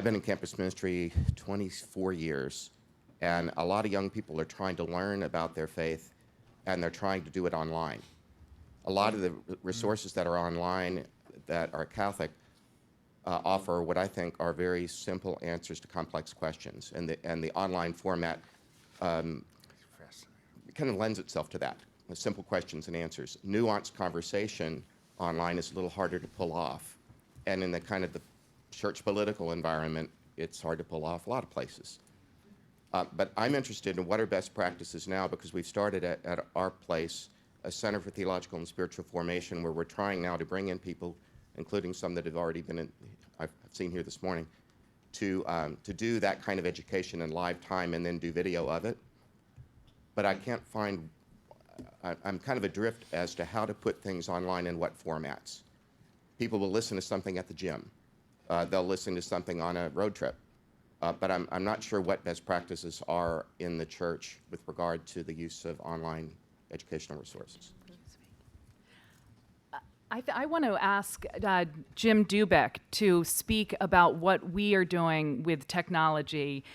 been in campus ministry 24 years, and a lot of young people are trying to learn about their faith, and they're trying to do it online. A lot of the resources that are online that are Catholic offer what I think are very simple answers to complex questions, and the online format kind of lends itself to that, with simple questions and answers. Nuanced conversation online is a little harder to pull off, and in the kind of the church political environment, it's hard to pull off a lot of places. But I'm interested in what are best practices now, because we've started at our place a Center for Theological and Spiritual Formation, where we're trying now to bring in people, including some that have already been I've seen here this morning, to do that kind of education in live time and then do video of it. But I can't find, I'm kind of adrift as to how to put things online in what formats. People will listen to something at the gym. They'll listen to something on a road trip. But I'm not sure what best practices are in the church with regard to the use of online educational resources. I want to ask Jim Dubeck to speak about what we are doing with technology.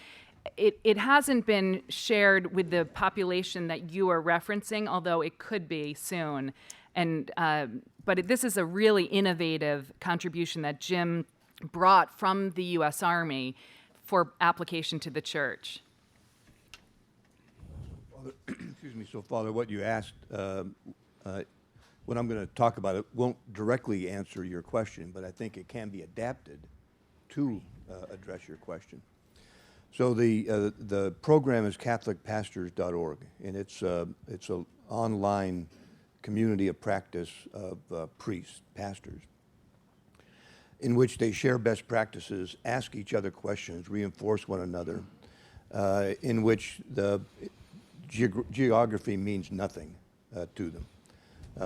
It hasn't been shared with the population that you are referencing, although it could be soon. And but this is a really innovative contribution that Jim brought from the U.S. Army for application to the church. Father, excuse me. So, Father, what you asked, what I'm going to talk about, it won't directly answer your question, but I think it can be adapted to address your question. So the program is CatholicPastors.org, and it's an online community of practice of priests, pastors, in which they share best practices, ask each other questions, reinforce one another, in which the geography means nothing to them.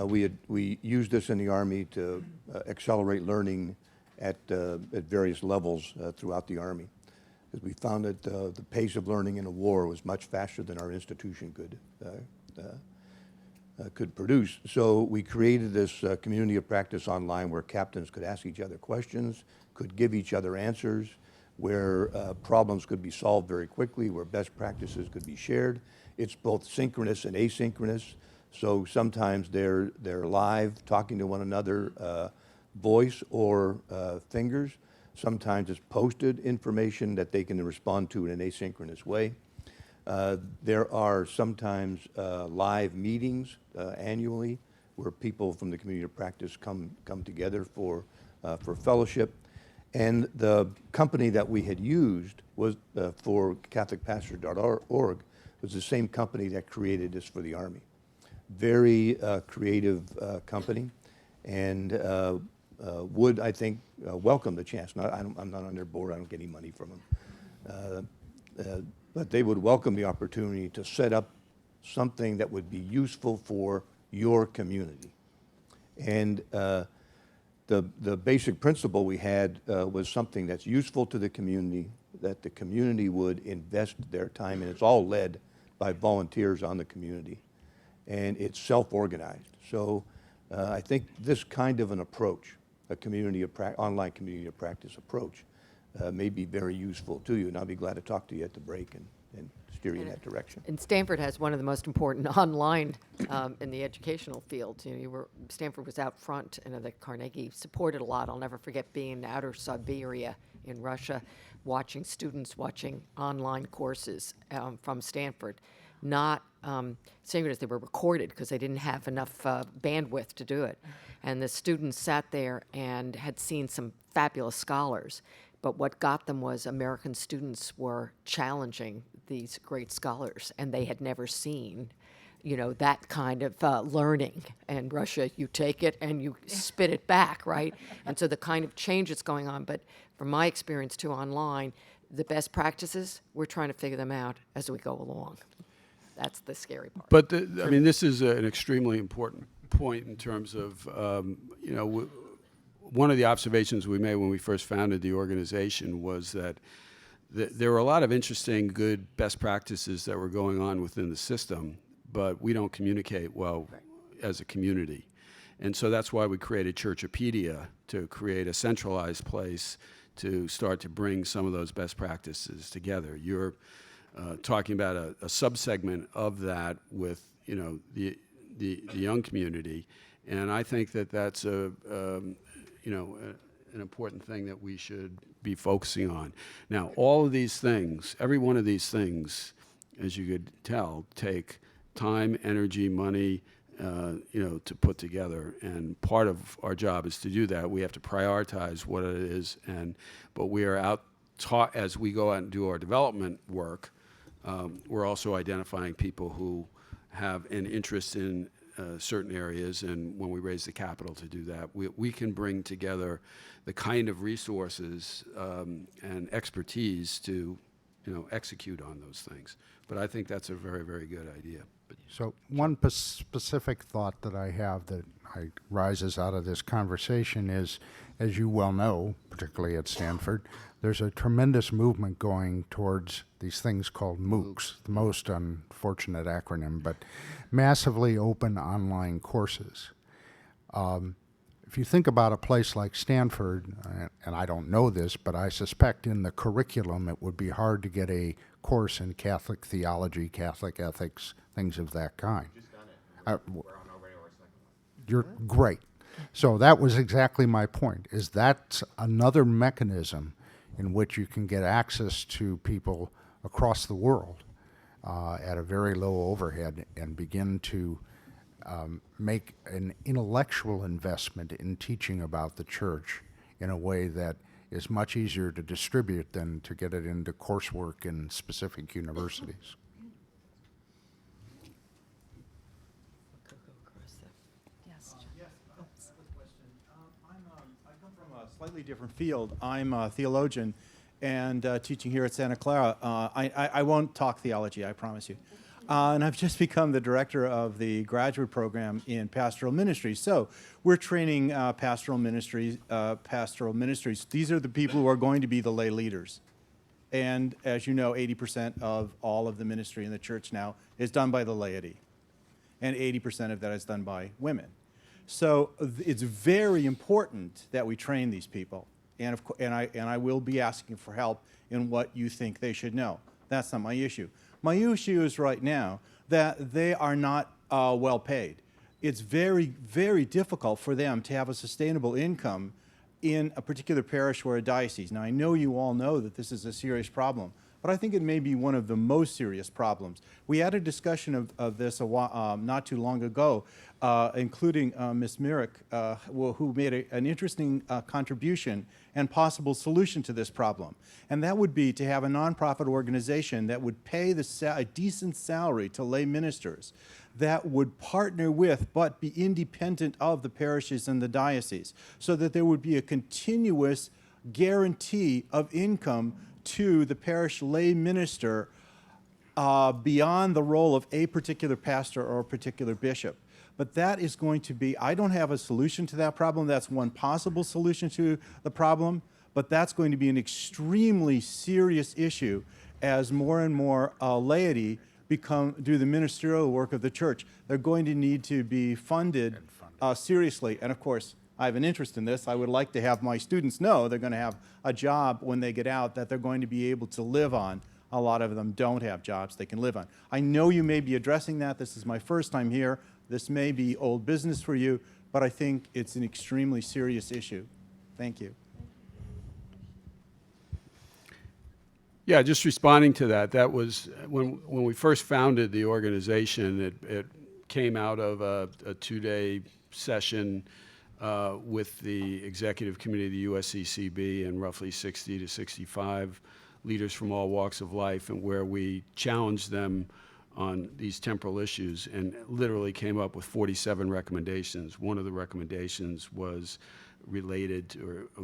We use this in the Army to accelerate learning at various levels throughout the Army, because we found that the pace of learning in a war was much faster than our institution could produce. So we created this community of practice online where captains could ask each other questions, could give each other answers, where problems could be solved very quickly, where best practices could be shared. It's both synchronous and asynchronous. So sometimes they're live, talking to one another, voice or fingers. Sometimes it's posted information that they can respond to in an asynchronous way. There are sometimes live meetings annually where people from the community of practice come together for fellowship. And the company that we had used was for CatholicPastors.org was the same company that created this for the Army. Very creative company, and would, I think, welcome the chance. I'm not on their board. I don't get any money from them. But they would welcome the opportunity to set up something that would be useful for your community. And the basic principle we had was something that's useful to the community, that the community would invest their time in. It's all led by volunteers on the community, and it's self-organized. So I think this kind of an approach, a online community of practice approach, may be very useful to you, and I'll be glad to talk to you at the break and steer you in that direction. And Stanford has one of the most important online in the educational field. You know, Stanford was out front, and the Carnegie supported a lot. I'll never forget being in outer Siberia in Russia, watching students watching online courses from Stanford. Not synchronous, they were recorded because they didn't have enough bandwidth to do it. And the students sat there and had seen some fabulous scholars. But what got them was American students were challenging these great scholars, and they had never seen, that kind of learning. And Russia, you take it and you spit it back, right? And so the kind of change that's going on. But from my experience too online, the best practices, we're trying to figure them out as we go along. That's the scary part. But this is an extremely important point in terms of, one of the observations we made when we first founded the organization was that there were a lot of interesting, good best practices that were going on within the system, but we don't communicate well as a community. And so that's why we created Churchopedia, to create a centralized place to start to bring some of those best practices together. You're talking about a subsegment of that with the young community, and I think that that's an important thing that we should be focusing on. Now, all of these things, every one of these things, as you could tell, take time, energy, money, to put together. And part of our job is to do that. We have to prioritize what it is, but we are out as we go out and do our development work. We're also identifying people who have an interest in certain areas, and when we raise the capital to do that, we can bring together the kind of resources and expertise to execute on those things. But I think that's a very, very good idea. So one specific thought that I have that rises out of this conversation is, as you well know, particularly at Stanford, there's a tremendous movement going towards these things called MOOCs, the most unfortunate acronym, but massively open online courses. If you think about a place like Stanford, and I don't know this, but I suspect in the curriculum it would be hard to get a course in Catholic theology, Catholic ethics, things of that kind. Just done it. We're on our way to our second one. You're great. So that was exactly my point, is that's another mechanism in which you can get access to people across the world at a very low overhead and begin to make an intellectual investment in teaching about the church in a way that is much easier to distribute than to get it into coursework in specific universities. I come from a slightly different field. I'm a theologian and teaching here at Santa Clara. I won't talk theology, I promise you. And I've just become the director of the graduate program in pastoral ministry. So we're training pastoral ministries. These are the people who are going to be the lay leaders. And as you know, 80% of all of the ministry in the church now is done by the laity. And 80% of that is done by women. So it's very important that we train these people. And I will be asking for help in what you think they should know. That's not my issue. My issue is right now that they are not well paid. It's very, very difficult for them to have a sustainable income in a particular parish or a diocese. Now, I know you all know that this is a serious problem, but I think it may be one of the most serious problems. We had a discussion of this not too long ago, including Ms. Myrick, who made an interesting contribution and possible solution to this problem. And that would be to have a nonprofit organization that would pay a decent salary to lay ministers, that would partner with but be independent of the parishes and the diocese, so that there would be a continuous guarantee of income to the parish lay minister beyond the role of a particular pastor or a particular bishop. But that is going to be, I don't have a solution to that problem. That's one possible solution to the problem, but that's going to be an extremely serious issue as more and more laity do the ministerial work of the church. They're going to need to be funded seriously. And of course, I have an interest in this. I would like to have my students know they're going to have a job when they get out that they're going to be able to live on. A lot of them don't have jobs they can live on. I know you may be addressing that. This is my first time here. This may be old business for you, but I think it's an extremely serious issue. Thank you. Yeah, just responding to that, that was when we first founded the organization, it came out of a 2-day session with the executive committee of the USCCB and roughly 60 to 65 leaders from all walks of life, and where we challenged them on these temporal issues and literally came up with 47 recommendations. One of the recommendations was related to, or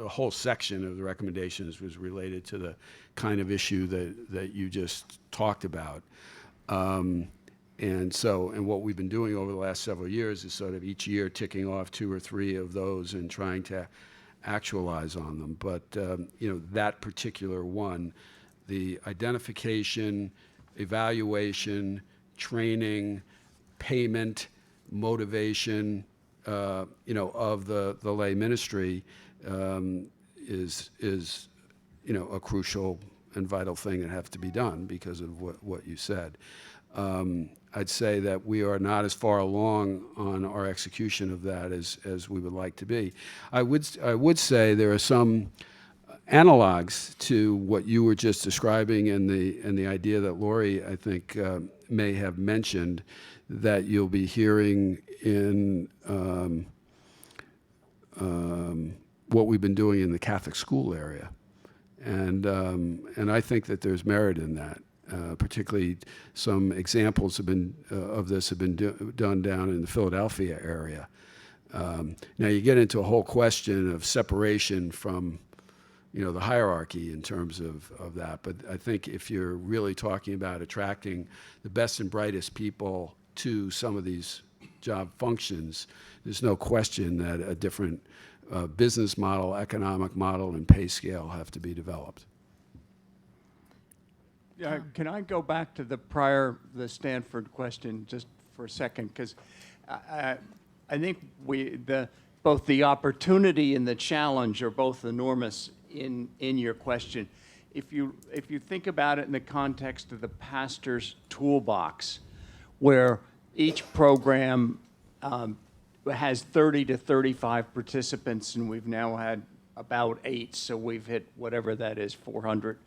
a whole section of the recommendations was related to the kind of issue that you just talked about. And what we've been doing over the last several years is sort of each year ticking off 2 or 3 of those and trying to actualize on them. But that particular one, the identification, evaluation, training, payment, motivation, of the lay ministry is a crucial and vital thing that has to be done because of what you said. I'd say that we are not as far along on our execution of that as we would like to be. I would say there are some analogs to what you were just describing and the idea that Lori, I think, may have mentioned that you'll be hearing in what we've been doing in the Catholic school area. And I think that there's merit in that. Particularly some examples of this have been done down in the Philadelphia area. Now you get into a whole question of separation from the hierarchy in terms of that. But I think if you're really talking about attracting the best and brightest people to some of these job functions, there's no question that a different business model, economic model, and pay scale have to be developed. Can I go back to the Stanford question just for a second? Because I think both the opportunity and the challenge are both enormous in your question. If you think about it in the context of the pastor's toolbox, where each program has 30 to 35 participants, and we've now had about 8, so we've hit whatever that is, 400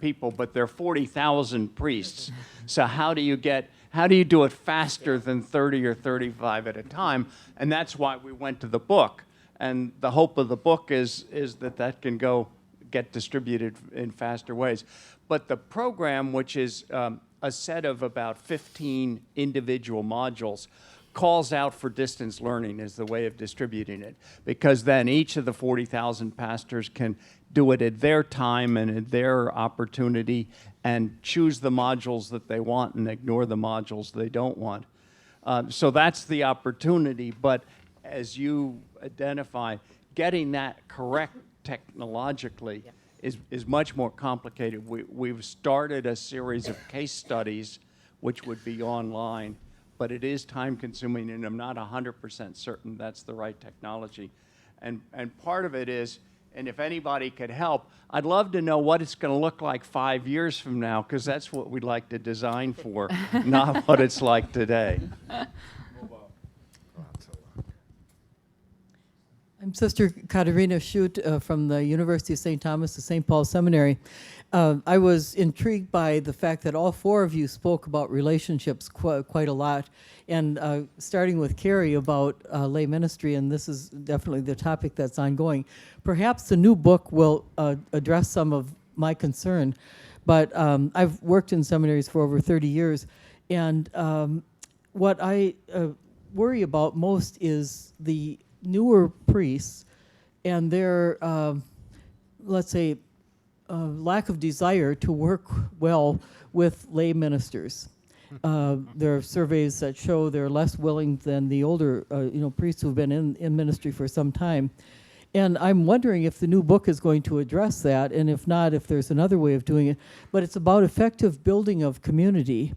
people, but there are 40,000 priests. So how do you do it faster than 30 or 35 at a time? And that's why we went to the book. And the hope of the book is that can get distributed in faster ways. But the program, which is a set of about 15 individual modules, calls out for distance learning as the way of distributing it, because then each of the 40,000 pastors can do it at their time and at their opportunity and choose the modules that they want and ignore the modules they don't want. So that's the opportunity, but as you identify, getting that correct technologically is much more complicated. We've started a series of case studies which would be online, but it is time consuming, and I'm not 100% certain that's the right technology. And part of it is, and if anybody could help, I'd love to know what it's going to look like 5 years from now, because that's what we'd like to design for, not what it's like today. I'm Sister Katerina Schutt from the University of St. Thomas, the St. Paul Seminary. I was intrigued by the fact that all 4 of you spoke about relationships quite a lot, and starting with Kerry about lay ministry, and this is definitely the topic that's ongoing. Perhaps the new book will address some of my concern, but I've worked in seminaries for over 30 years, and what I worry about most is the newer priests and their, let's say, lack of desire to work well with lay ministers. There are surveys that show they're less willing than the older, priests who've been in ministry for some time. And I'm wondering if the new book is going to address that, and if not, if there's another way of doing it. But it's about effective building of community.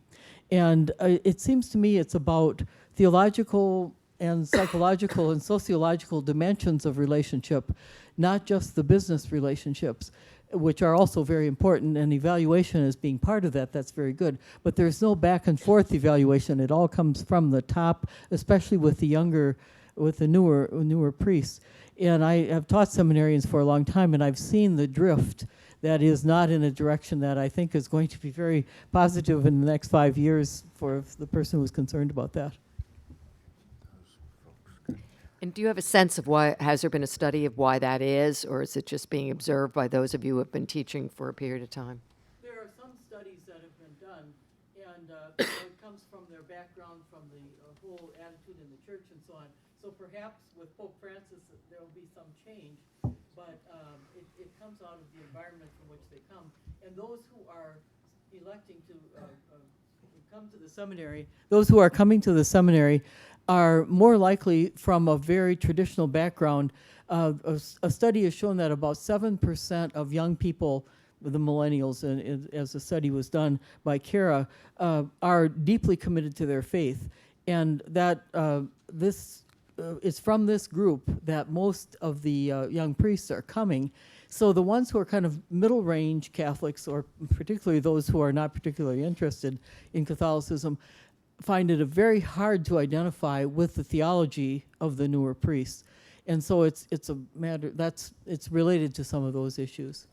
And it seems to me it's about theological and psychological and sociological dimensions of relationship, not just the business relationships, which are also very important, and evaluation as being part of that, that's very good. But there's no back and forth evaluation. It all comes from the top, especially with the newer priests. And I have taught seminarians for a long time, and I've seen the drift that is not in a direction that I think is going to be very positive in the next 5 years for the person who's concerned about that. And do you have a sense of why, has there been a study of why that is, or is it just being observed by those of you who have been teaching for a period of time? There are some studies that have been done, and it comes from their background, from the whole attitude in the church and so on. So perhaps with Pope Francis, there will be some change, but it comes out of the environment from which they come. And those who are electing to come to the seminary, those who are coming to the seminary are more likely from a very traditional background. A study has shown that about 7% of young people, the millennials, and as the study was done by Kerry, are deeply committed to their faith. And that it's from this group that most of the young priests are coming. So the ones who are kind of middle range Catholics, or particularly those who are not particularly interested in Catholicism, find it very hard to identify with the theology of the newer priests. And so it's a matter it's related to some of those issues.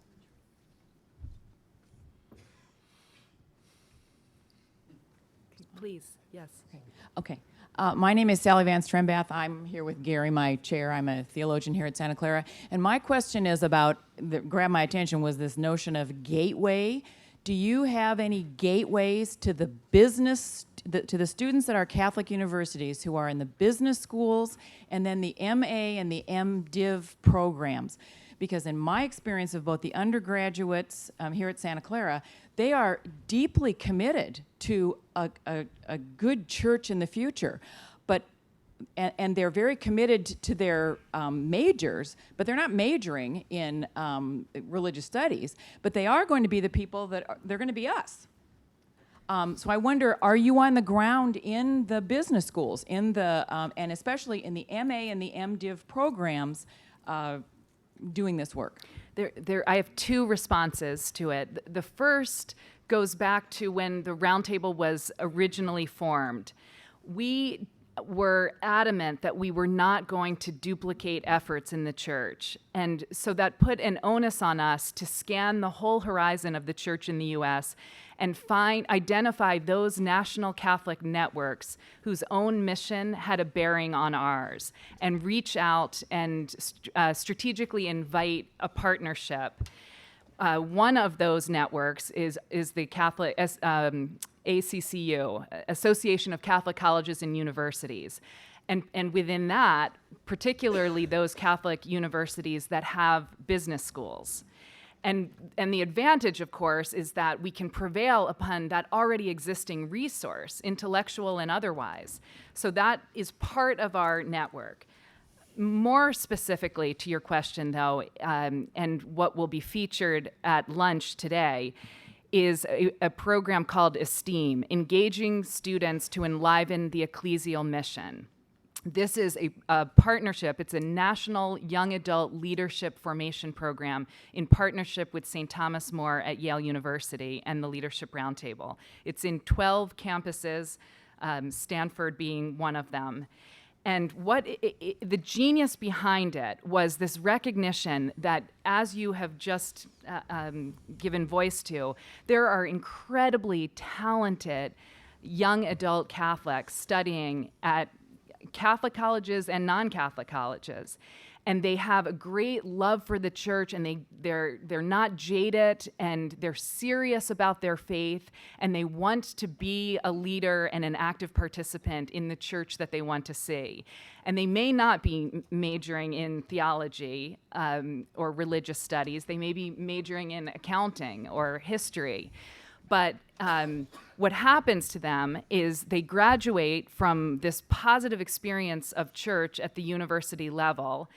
Please, yes. Okay. My name is Sally Van Strembath. I'm here with Gary, my chair. I'm a theologian here at Santa Clara. And my question is about, that grabbed my attention, was this notion of gateway. Do you have any gateways to the business, to the students at our Catholic universities who are in the business schools and then the MA and the MDiv programs? Because in my experience of both the undergraduates here at Santa Clara, they are deeply committed to a good church in the future, and they're very committed to their majors, but they're not majoring in religious studies, but they are going to be the people they're going to be us. So I wonder, are you on the ground in the business schools, and especially in the MA and the MDiv programs, doing this work? I have two responses to it. The first goes back to when the Roundtable was originally formed. We were adamant that we were not going to duplicate efforts in the church. And so that put an onus on us to scan the whole horizon of the church in the U.S. and identify those national Catholic networks whose own mission had a bearing on ours, and reach out and strategically invite a partnership. One of those networks is the Catholic ACCU, Association of Catholic Colleges and Universities. And within that, particularly those Catholic universities that have business schools. And the advantage, of course, is that we can prevail upon that already existing resource, intellectual and otherwise. So that is part of our network. More specifically to your question, though, and what will be featured at lunch today, is a program called ESTEAM, Engaging Students to Enliven the Ecclesial Mission. This is a partnership. It's a national young adult leadership formation program in partnership with St. Thomas More at Yale University and the Leadership Roundtable. It's in 12 campuses, Stanford being one of them. And the genius behind it was this recognition that, as you have just given voice to, there are incredibly talented young adult Catholics studying at Catholic colleges and non-Catholic colleges. And they have a great love for the church, and they're not jaded, and they're serious about their faith, and they want to be a leader and an active participant in the church that they want to see. And they may not be majoring in theology or religious studies. They may be majoring in accounting or history. But what happens to them is they graduate from this positive experience of church at the university level.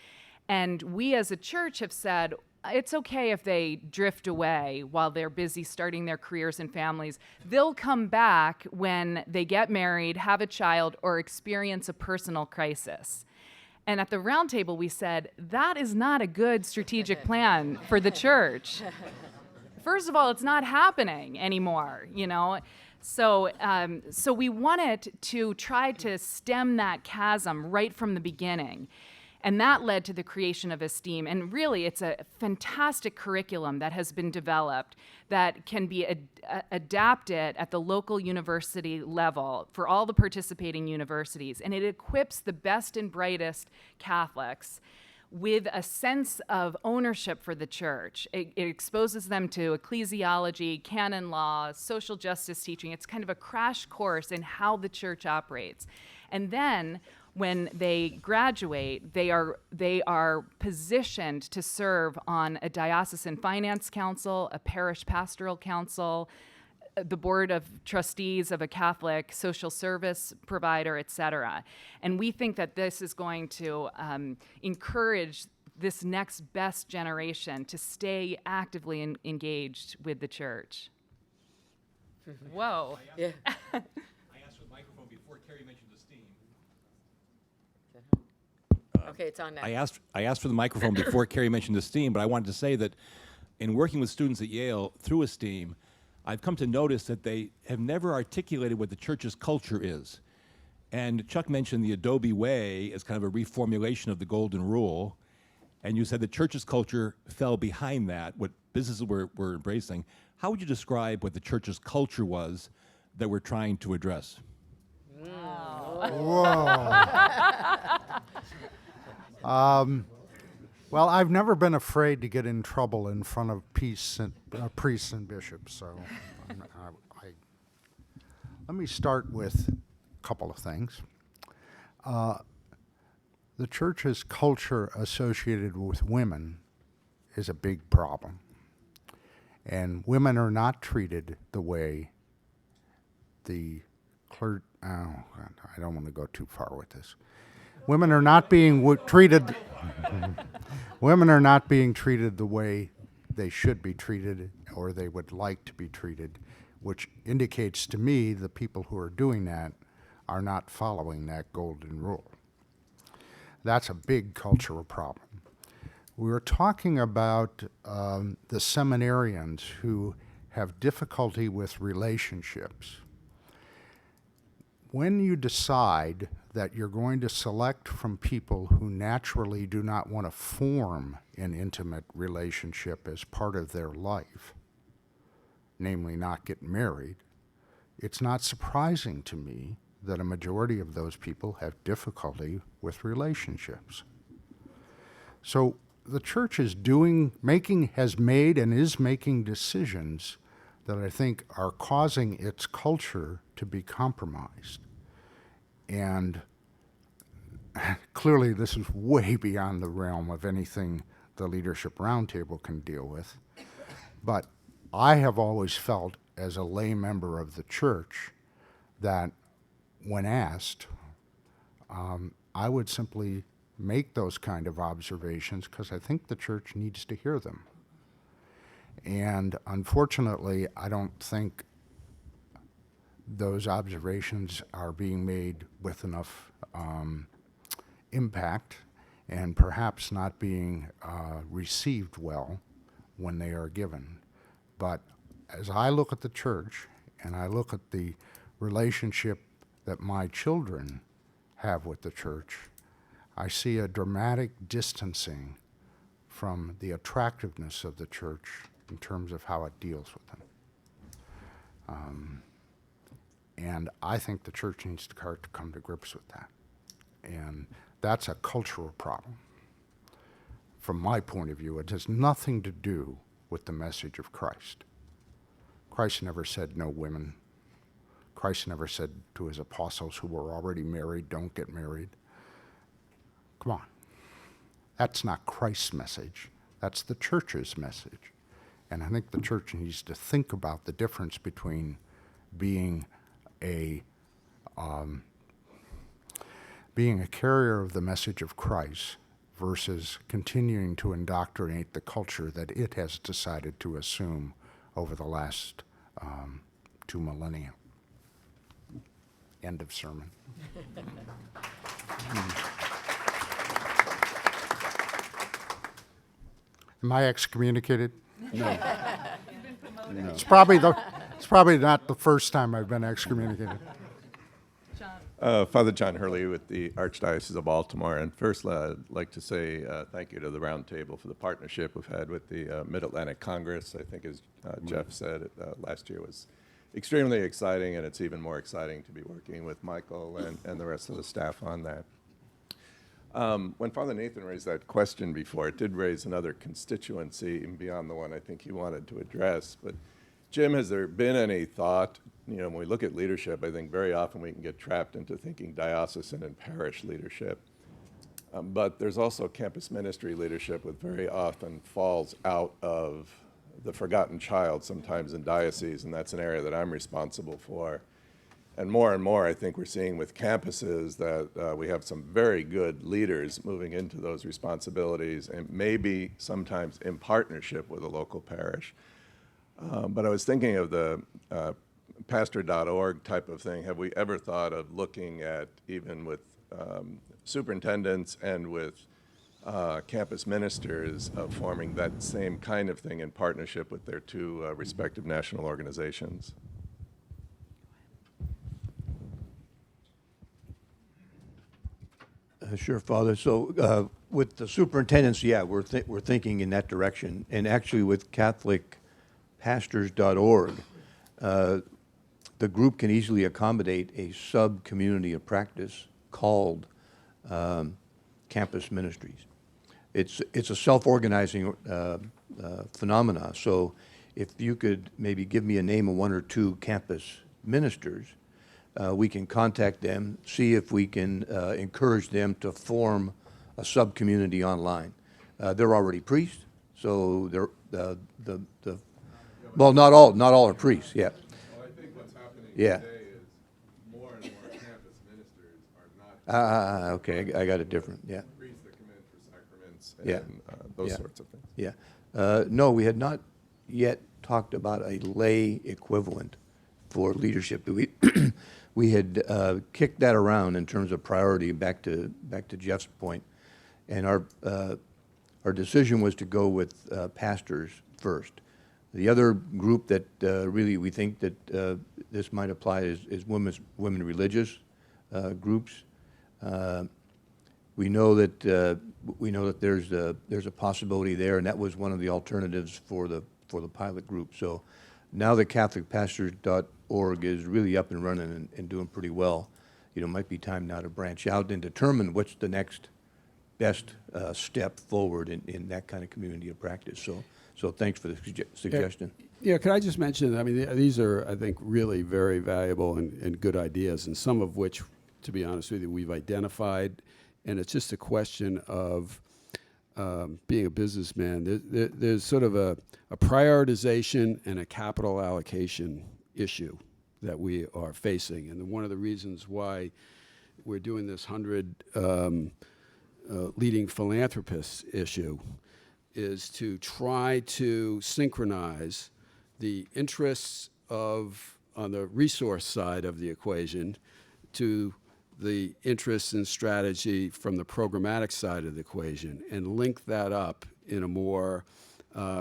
And we as a church have said, it's okay if they drift away while they're busy starting their careers and families. They'll come back when they get married, have a child, or experience a personal crisis. And at the Roundtable, we said, that is not a good strategic plan for the church. First of all, it's not happening anymore, you know? So we wanted to try to stem that chasm right from the beginning. And that led to the creation of STEAM. And really, it's a fantastic curriculum that has been developed that can be adapted at the local university level for all the participating universities. And it equips the best and brightest Catholics with a sense of ownership for the church. It exposes them to ecclesiology, canon law, social justice teaching. It's kind of a crash course in how the church operates. And then when they graduate, they are positioned to serve on a diocesan finance council, a parish pastoral council, the board of trustees of a Catholic social service provider, et cetera. And we think that this is going to encourage this next best generation to stay actively engaged with the church. Whoa. Yeah. I asked for the microphone before Kerry mentioned the steam. Okay, it's on now. I asked for the microphone before Kerry mentioned the steam, but I wanted to say that in working with students at Yale through STEAM, I've come to notice that they have never articulated what the church's culture is. And Chuck mentioned the Adobe way as kind of a reformulation of the golden rule. And you said the church's culture fell behind that, what businesses were embracing. How would you describe what the church's culture was that we're trying to address? Whoa. Well, I've never been afraid to get in trouble in front of priests and bishops, so let me start with a couple of things. The church's culture associated with women is a big problem, and women are not treated the way the clergy. Oh, God, I don't want to go too far with this. Women are not being treated. Women are not being treated the way they should be treated or they would like to be treated, which indicates to me the people who are doing that are not following that golden rule. That's a big cultural problem. We were talking about the seminarians who have difficulty with relationships. When you decide that you're going to select from people who naturally do not want to form an intimate relationship as part of their life, namely not get married, it's not surprising to me that a majority of those people have difficulty with relationships. So the church has made and is making decisions that I think are causing its culture to be compromised. And clearly this is way beyond the realm of anything the Leadership Roundtable can deal with. But I have always felt as a lay member of the church that when asked, I would simply make those kind of observations because I think the church needs to hear them. And unfortunately, I don't think those observations are being made with enough impact and perhaps not being received well when they are given. But as I look at the church and I look at the relationship that my children have with the church, I see a dramatic distancing from the attractiveness of the church in terms of how it deals with them. And I think the church needs to come to grips with that. And that's a cultural problem. From my point of view, it has nothing to do with the message of Christ. Christ never said no women. Christ never said to his apostles who were already married, don't get married. Come on. That's not Christ's message. That's the church's message. And I think the church needs to think about the difference between being a carrier of the message of Christ versus continuing to indoctrinate the culture that it has decided to assume over the last 2 millennia. End of sermon. Am I excommunicated? No. It's probably not the first time I've been excommunicated. John. Father John Hurley with the Archdiocese of Baltimore. And first, I'd like to say thank you to the Roundtable for the partnership we've had with the Mid-Atlantic Congress. I think, as Jeff said, last year was extremely exciting, and it's even more exciting to be working with Michael and the rest of the staff on that. When Father Nathan raised that question before, it did raise another constituency beyond the one I think he wanted to address. But Jim, has there been any thought, when we look at leadership, I think very often we can get trapped into thinking diocesan and parish leadership. But there's also campus ministry leadership, which very often falls out of the forgotten child sometimes in dioceses, and that's an area that I'm responsible for. And more, I think we're seeing with campuses that we have some very good leaders moving into those responsibilities, and maybe sometimes in partnership with a local parish. But I was thinking of the pastor.org type of thing. Have we ever thought of looking at, even with superintendents and with campus ministers, of forming that same kind of thing in partnership with their two respective national organizations? Sure, Father. So with the superintendents, yeah, we're thinking in that direction. And actually with CatholicPastors.org, the group can easily accommodate a sub-community of practice called campus ministries. It's a self-organizing phenomena. So if you could maybe give me a name of one or two campus ministers, we can contact them, see if we can encourage them to form a sub-community online. They're already priests, so they're well, not all are priests, yeah. Well, I think what's happening yeah. today is more and more campus ministers are not. Okay, I got it different, yeah. Priests that come in for sacraments Yeah. and those sorts of things. Yeah. No, we had not yet talked about a lay equivalent for leadership. We had kicked that around in terms of priority back to Jeff's point, and our decision was to go with pastors first. The other group that really we think that this might apply is women religious groups. We know that there's a possibility there, and that was one of the alternatives for the pilot group. So now the CatholicPastors.org is really up and running and doing pretty well. It might be time now to branch out and determine what's the next best step forward in that kind of community of practice. So thanks for the suggestion. Yeah, could I just mention, I mean, these are, I think, really very valuable and good ideas, and some of which, to be honest with you, we've identified, and it's just a question of being a businessman. There's sort of a prioritization and a capital allocation issue that we are facing, and one of the reasons why we're doing this 100 leading philanthropists issue is to try to synchronize the interests on the resource side of the equation to the interests and strategy from the programmatic side of the equation, and link that up in a more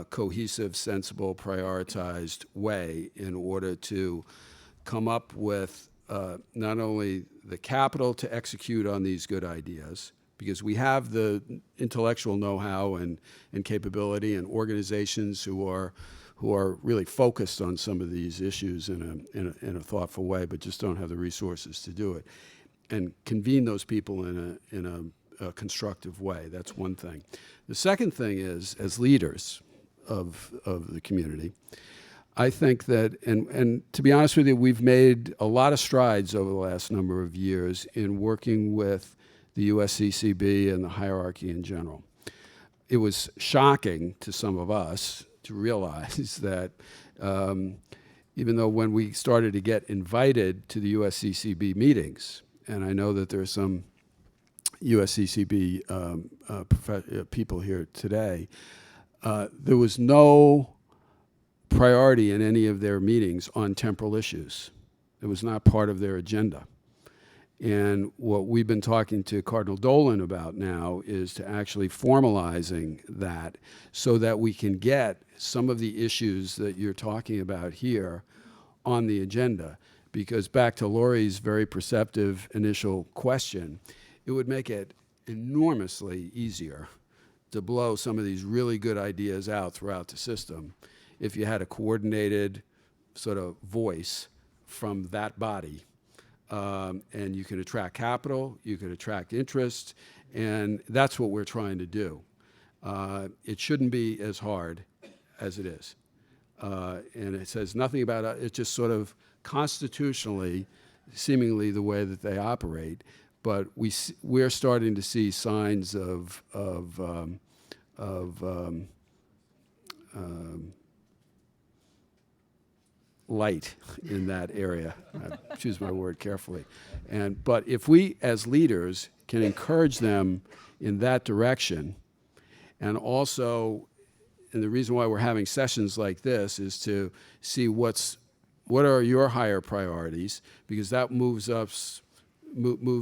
cohesive, sensible, prioritized way in order to come up with not only the capital to execute on these good ideas, because we have the intellectual know-how and capability and organizations who are really focused on some of these issues in a thoughtful way, but just don't have the resources to do it, and convene those people in a constructive way. That's one thing. The second thing is, as leaders of the community, I think that, and to be honest with you, we've made a lot of strides over the last number of years in working with the USCCB and the hierarchy in general. It was shocking to some of us to realize that even though when we started to get invited to the USCCB meetings, and I know that there are some USCCB people here today, there was no priority in any of their meetings on temporal issues. It was not part of their agenda. And what we've been talking to Cardinal Dolan about now is to actually formalizing that so that we can get some of the issues that you're talking about here on the agenda. because back to Lori's very perceptive initial question, it would make it enormously easier to blow some of these really good ideas out throughout the system if you had a coordinated sort of voice from that body. And you could attract capital, you could attract interest, and that's what we're trying to do. It shouldn't be as hard as it is. And it says nothing about it. It's just sort of constitutionally, seemingly the way that they operate. But we're starting to see signs of light in that area. I choose my word carefully. But if we as leaders can encourage them in that direction, and also, and the reason why we're having sessions like this is to see what are your higher priorities, because that moves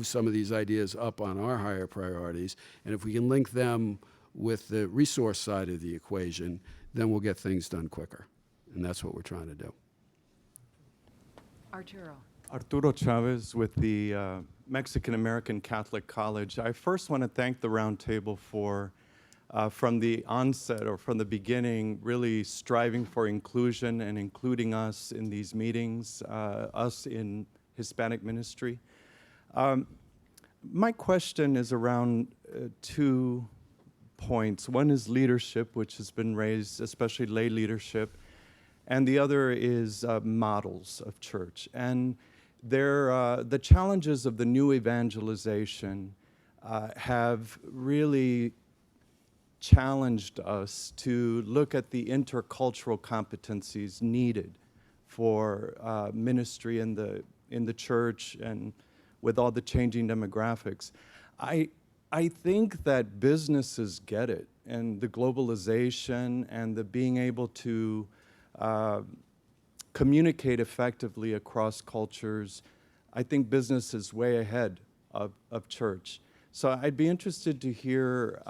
some of these ideas up on our higher priorities. And if we can link them with the resource side of the equation, then we'll get things done quicker. And that's what we're trying to do. Arturo Chavez with the Mexican American Catholic College. I first want to thank the Roundtable for, from the onset or from the beginning, really striving for inclusion and including us in these meetings, us in Hispanic ministry. My question is around 2 points. One is leadership, which has been raised, especially lay leadership, and the other is models of church. And the challenges of the new evangelization have really challenged us to look at the intercultural competencies needed for ministry in the church and with all the changing demographics. I think that businesses get it, and the globalization and the being able to communicate effectively across cultures. I think business is way ahead of church. So I'd be interested to hear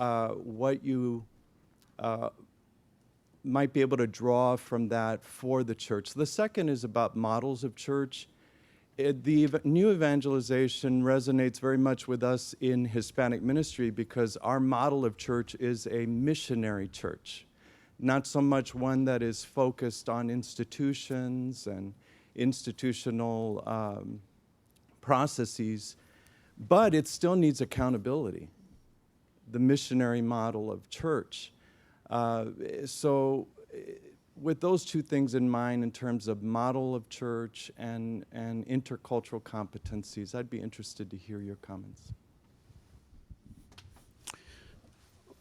what you might be able to draw from that for the church. The second is about models of church. The new evangelization resonates very much with us in Hispanic ministry because our model of church is a missionary church, not so much one that is focused on institutions and institutional processes, but it still needs accountability, the missionary model of church. So with those two things in mind in terms of model of church and intercultural competencies, I'd be interested to hear your comments.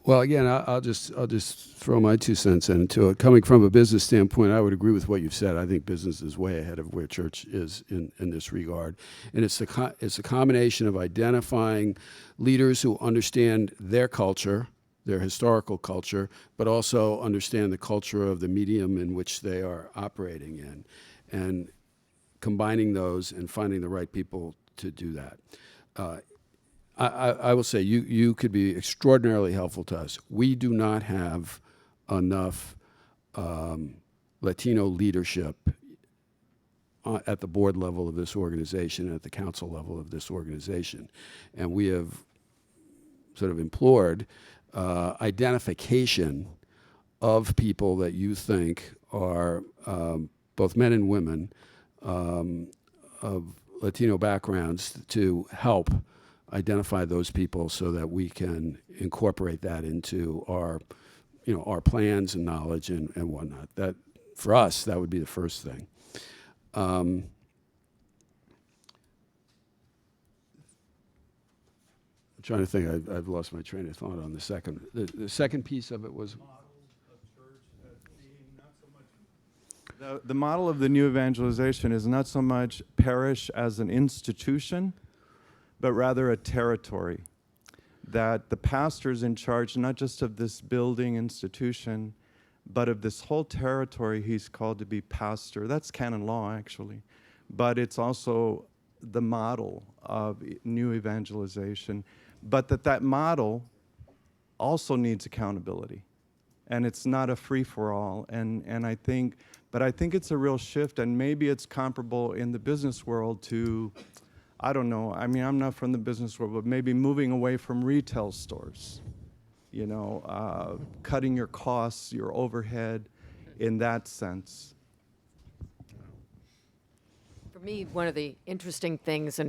Well, again, I'll just throw my 2 cents into it. Coming from a business standpoint, I would agree with what you've said. I think business is way ahead of where church is in this regard. And it's a combination of identifying leaders who understand their culture, their historical culture, but also understand the culture of the medium in which they are operating in, and combining those and finding the right people to do that. I will say you could be extraordinarily helpful to us. We do not have enough Latino leadership at the board level of this organization and at the council level of this organization. And we have sort of implored identification of people that you think are both men and women of Latino backgrounds to help identify those people so that we can incorporate that into our plans and knowledge and whatnot. That, for us, that would be the first thing. I'm trying to think. I've lost my train of thought on the second. The second piece of it was the model of the new evangelization is not so much parish as an institution, but rather a territory, that the pastor is in charge not just of this building institution, but of this whole territory. He's called to be pastor. That's canon law, actually. But it's also the model of new evangelization, but that model also needs accountability and it's not a free-for-all. And I think, but I think it's a real shift, and maybe it's comparable in the business world to, I don't know, I mean, I'm not from the business world, but maybe moving away from retail stores, you know, cutting your costs, your overhead in that sense. For me, one of the interesting things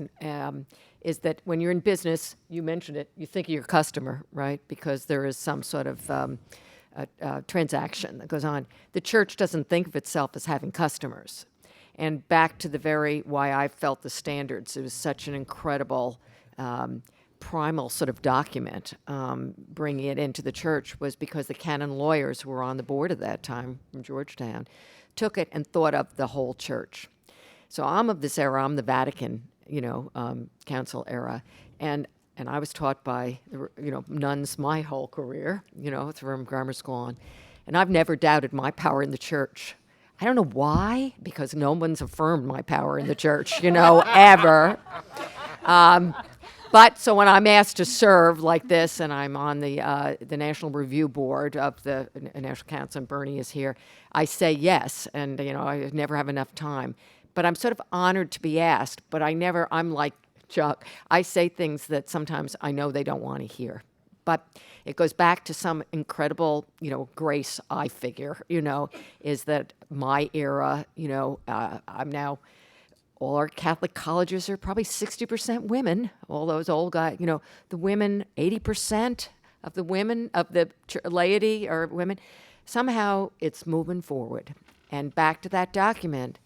is that when you're in business, you mentioned it, you think of your customer, right? Because there is some sort of transaction that goes on. The church doesn't think of itself as having customers. And back to the why I felt the standards, it was such an incredible primal sort of document, bringing it into the church, was because the canon lawyers who were on the board at that time from Georgetown took it and thought of the whole church. So I'm of this era, I'm the Vatican, Council era, and I was taught by, nuns my whole career, from grammar school on, and I've never doubted my power in the church. I don't know why, because no one's affirmed my power in the church, ever. But so when I'm asked to serve like this, and I'm on the National Review Board of the National Council, and Bernie is here, I say yes, and I never have enough time. But I'm sort of honored to be asked, but I'm like Chuck, I say things that sometimes I know they don't want to hear. But it goes back to some incredible, grace I figure, is that my era, I'm now, all our Catholic colleges are probably 60% women, all those old guys, the women, 80% of the women, of the laity are women. Somehow it's moving forward. And back to that document,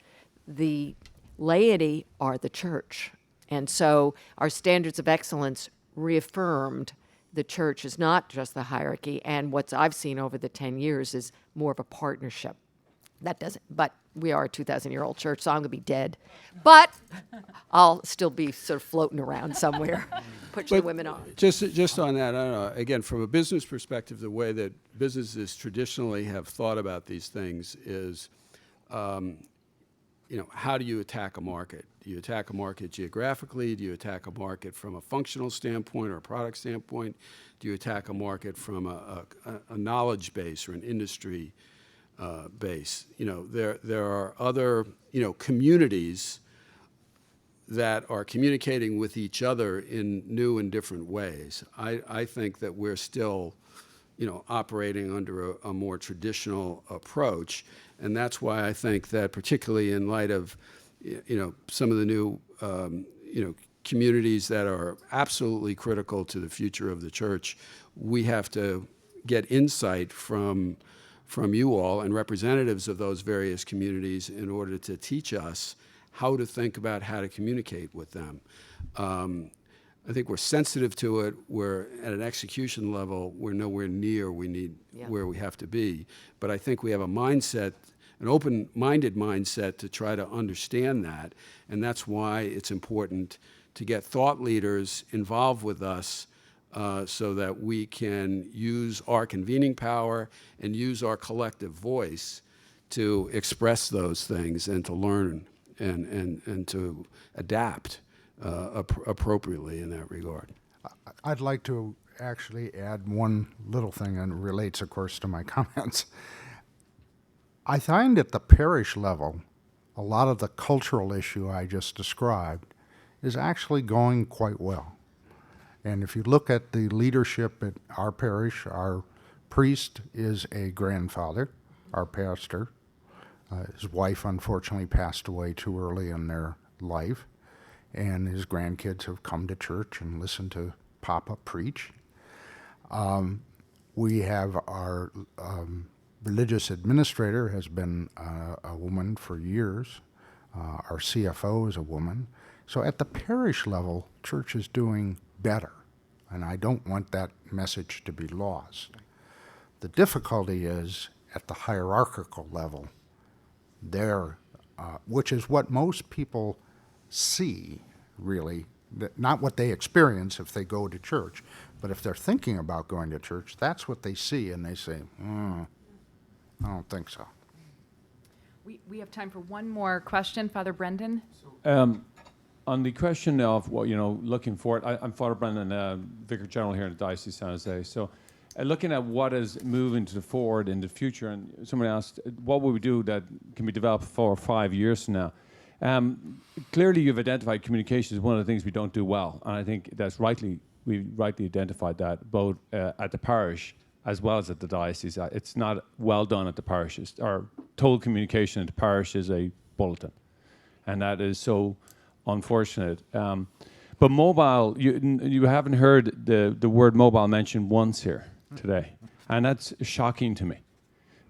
the laity are the church. And so our standards of excellence reaffirmed the church is not just the hierarchy. And what I've seen over the 10 years is more of a partnership. But we are a 2,000-year-old church, so I'm going to be dead. But I'll still be sort of floating around somewhere, pushing the women on. Just on that, I don't know, again, from a business perspective, the way that businesses traditionally have thought about these things is, how do you attack a market? Do you attack a market geographically? Do you attack a market from a functional standpoint or a product standpoint? Do you attack a market from a knowledge base or an industry base? There are other, communities that are communicating with each other in new and different ways. I think that we're still, operating under a more traditional approach. And that's why I think that particularly in light of, some of the new, communities that are absolutely critical to the future of the church, we have to get insight from you all and representatives of those various communities in order to teach us how to think about how to communicate with them. I think we're sensitive to it. We're at an execution level. We're nowhere near where we have to be. But I think we have a mindset, an open-minded mindset to try to understand that. And that's why it's important to get thought leaders involved with us so that we can use our convening power and use our collective voice to express those things and to learn and to adapt appropriately in that regard. I'd like to actually add one little thing, and it relates, of course, to my comments. I find at the parish level, a lot of the cultural issue I just described is actually going quite well. And if you look at the leadership at our parish, our priest is a grandfather, our pastor. His wife unfortunately passed away too early in their life, and his grandkids have come to church and listened to Papa preach. We have our religious administrator has been a woman for years. Our CFO is a woman. So at the parish level, church is doing better, and I don't want that message to be lost. The difficulty is at the hierarchical level, which is what most people see, really, not what they experience if they go to church, but if they're thinking about going to church, that's what they see, and they say, I don't think so. We have time for one more question. Father Brendan? On the question of, looking forward, I'm Father Brendan, Vicar General here in the Diocese of San Jose. So looking at what is moving to the forward in the future, and somebody asked, what will we do that can be developed 4 or 5 years from now? Clearly, you've identified communication as one of the things we don't do well, and I think we rightly identified that both at the parish as well as at the diocese. It's not well done at the parishes. Our total communication at the parish is a bulletin, and that is so unfortunate. But mobile, you haven't heard the word mobile mentioned once here today, and that's shocking to me,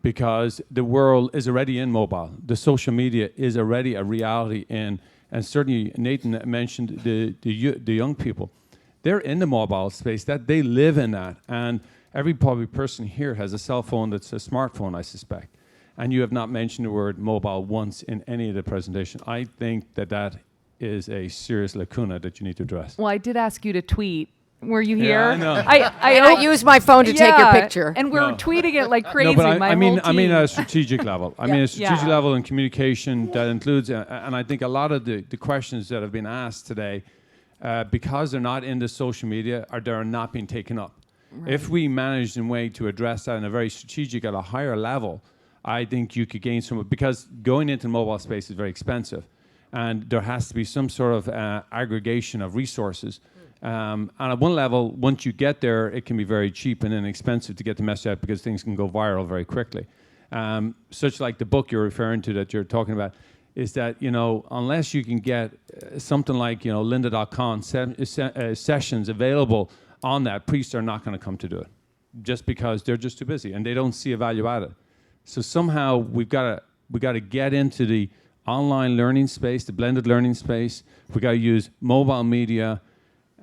because the world is already in mobile. The social media is already a reality and certainly Nathan mentioned the young people. They're in the mobile space, that they live in that, and every probably person here has a cell phone that's a smartphone, I suspect. And you have not mentioned the word mobile once in any of the presentation. I think that is a serious lacuna that you need to address. Well, I did ask you to tweet. Were you Yeah, here? I know. I used my phone to take your picture. And we're tweeting it like crazy. No, but I mean at a strategic level. I mean a strategic Yeah. level in communication that includes, and I think a lot of the questions that have been asked today, because they're not in the social media, they're not being taken up. Right. If we managed in a way to address that in a very strategic at a higher level, I think you could gain some, because going into the mobile space is very expensive, and there has to be some sort of aggregation of resources. And at one level, once you get there, it can be very cheap and inexpensive to get the message out, because things can go viral very quickly. Such like the book you're referring to that you're talking about, is that, unless you can get something like, lynda.com sessions available on that, priests are not going to come to do it, just because they're just too busy and they don't see a value added. So somehow we've got to get into the online learning space, the blended learning space. We've got to use mobile media,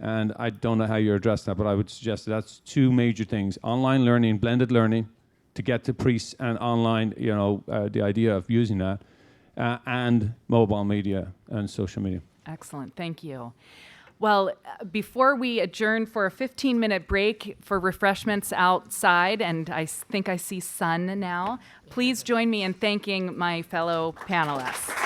and I don't know how you address that, but I would suggest that's two major things: online learning, blended learning, to get to priests, and online, the idea of using that, and mobile media and social media. Excellent, thank you. Well, before we adjourn for a 15-minute break for refreshments outside, and I think I see sun now, please join me in thanking my fellow panelists.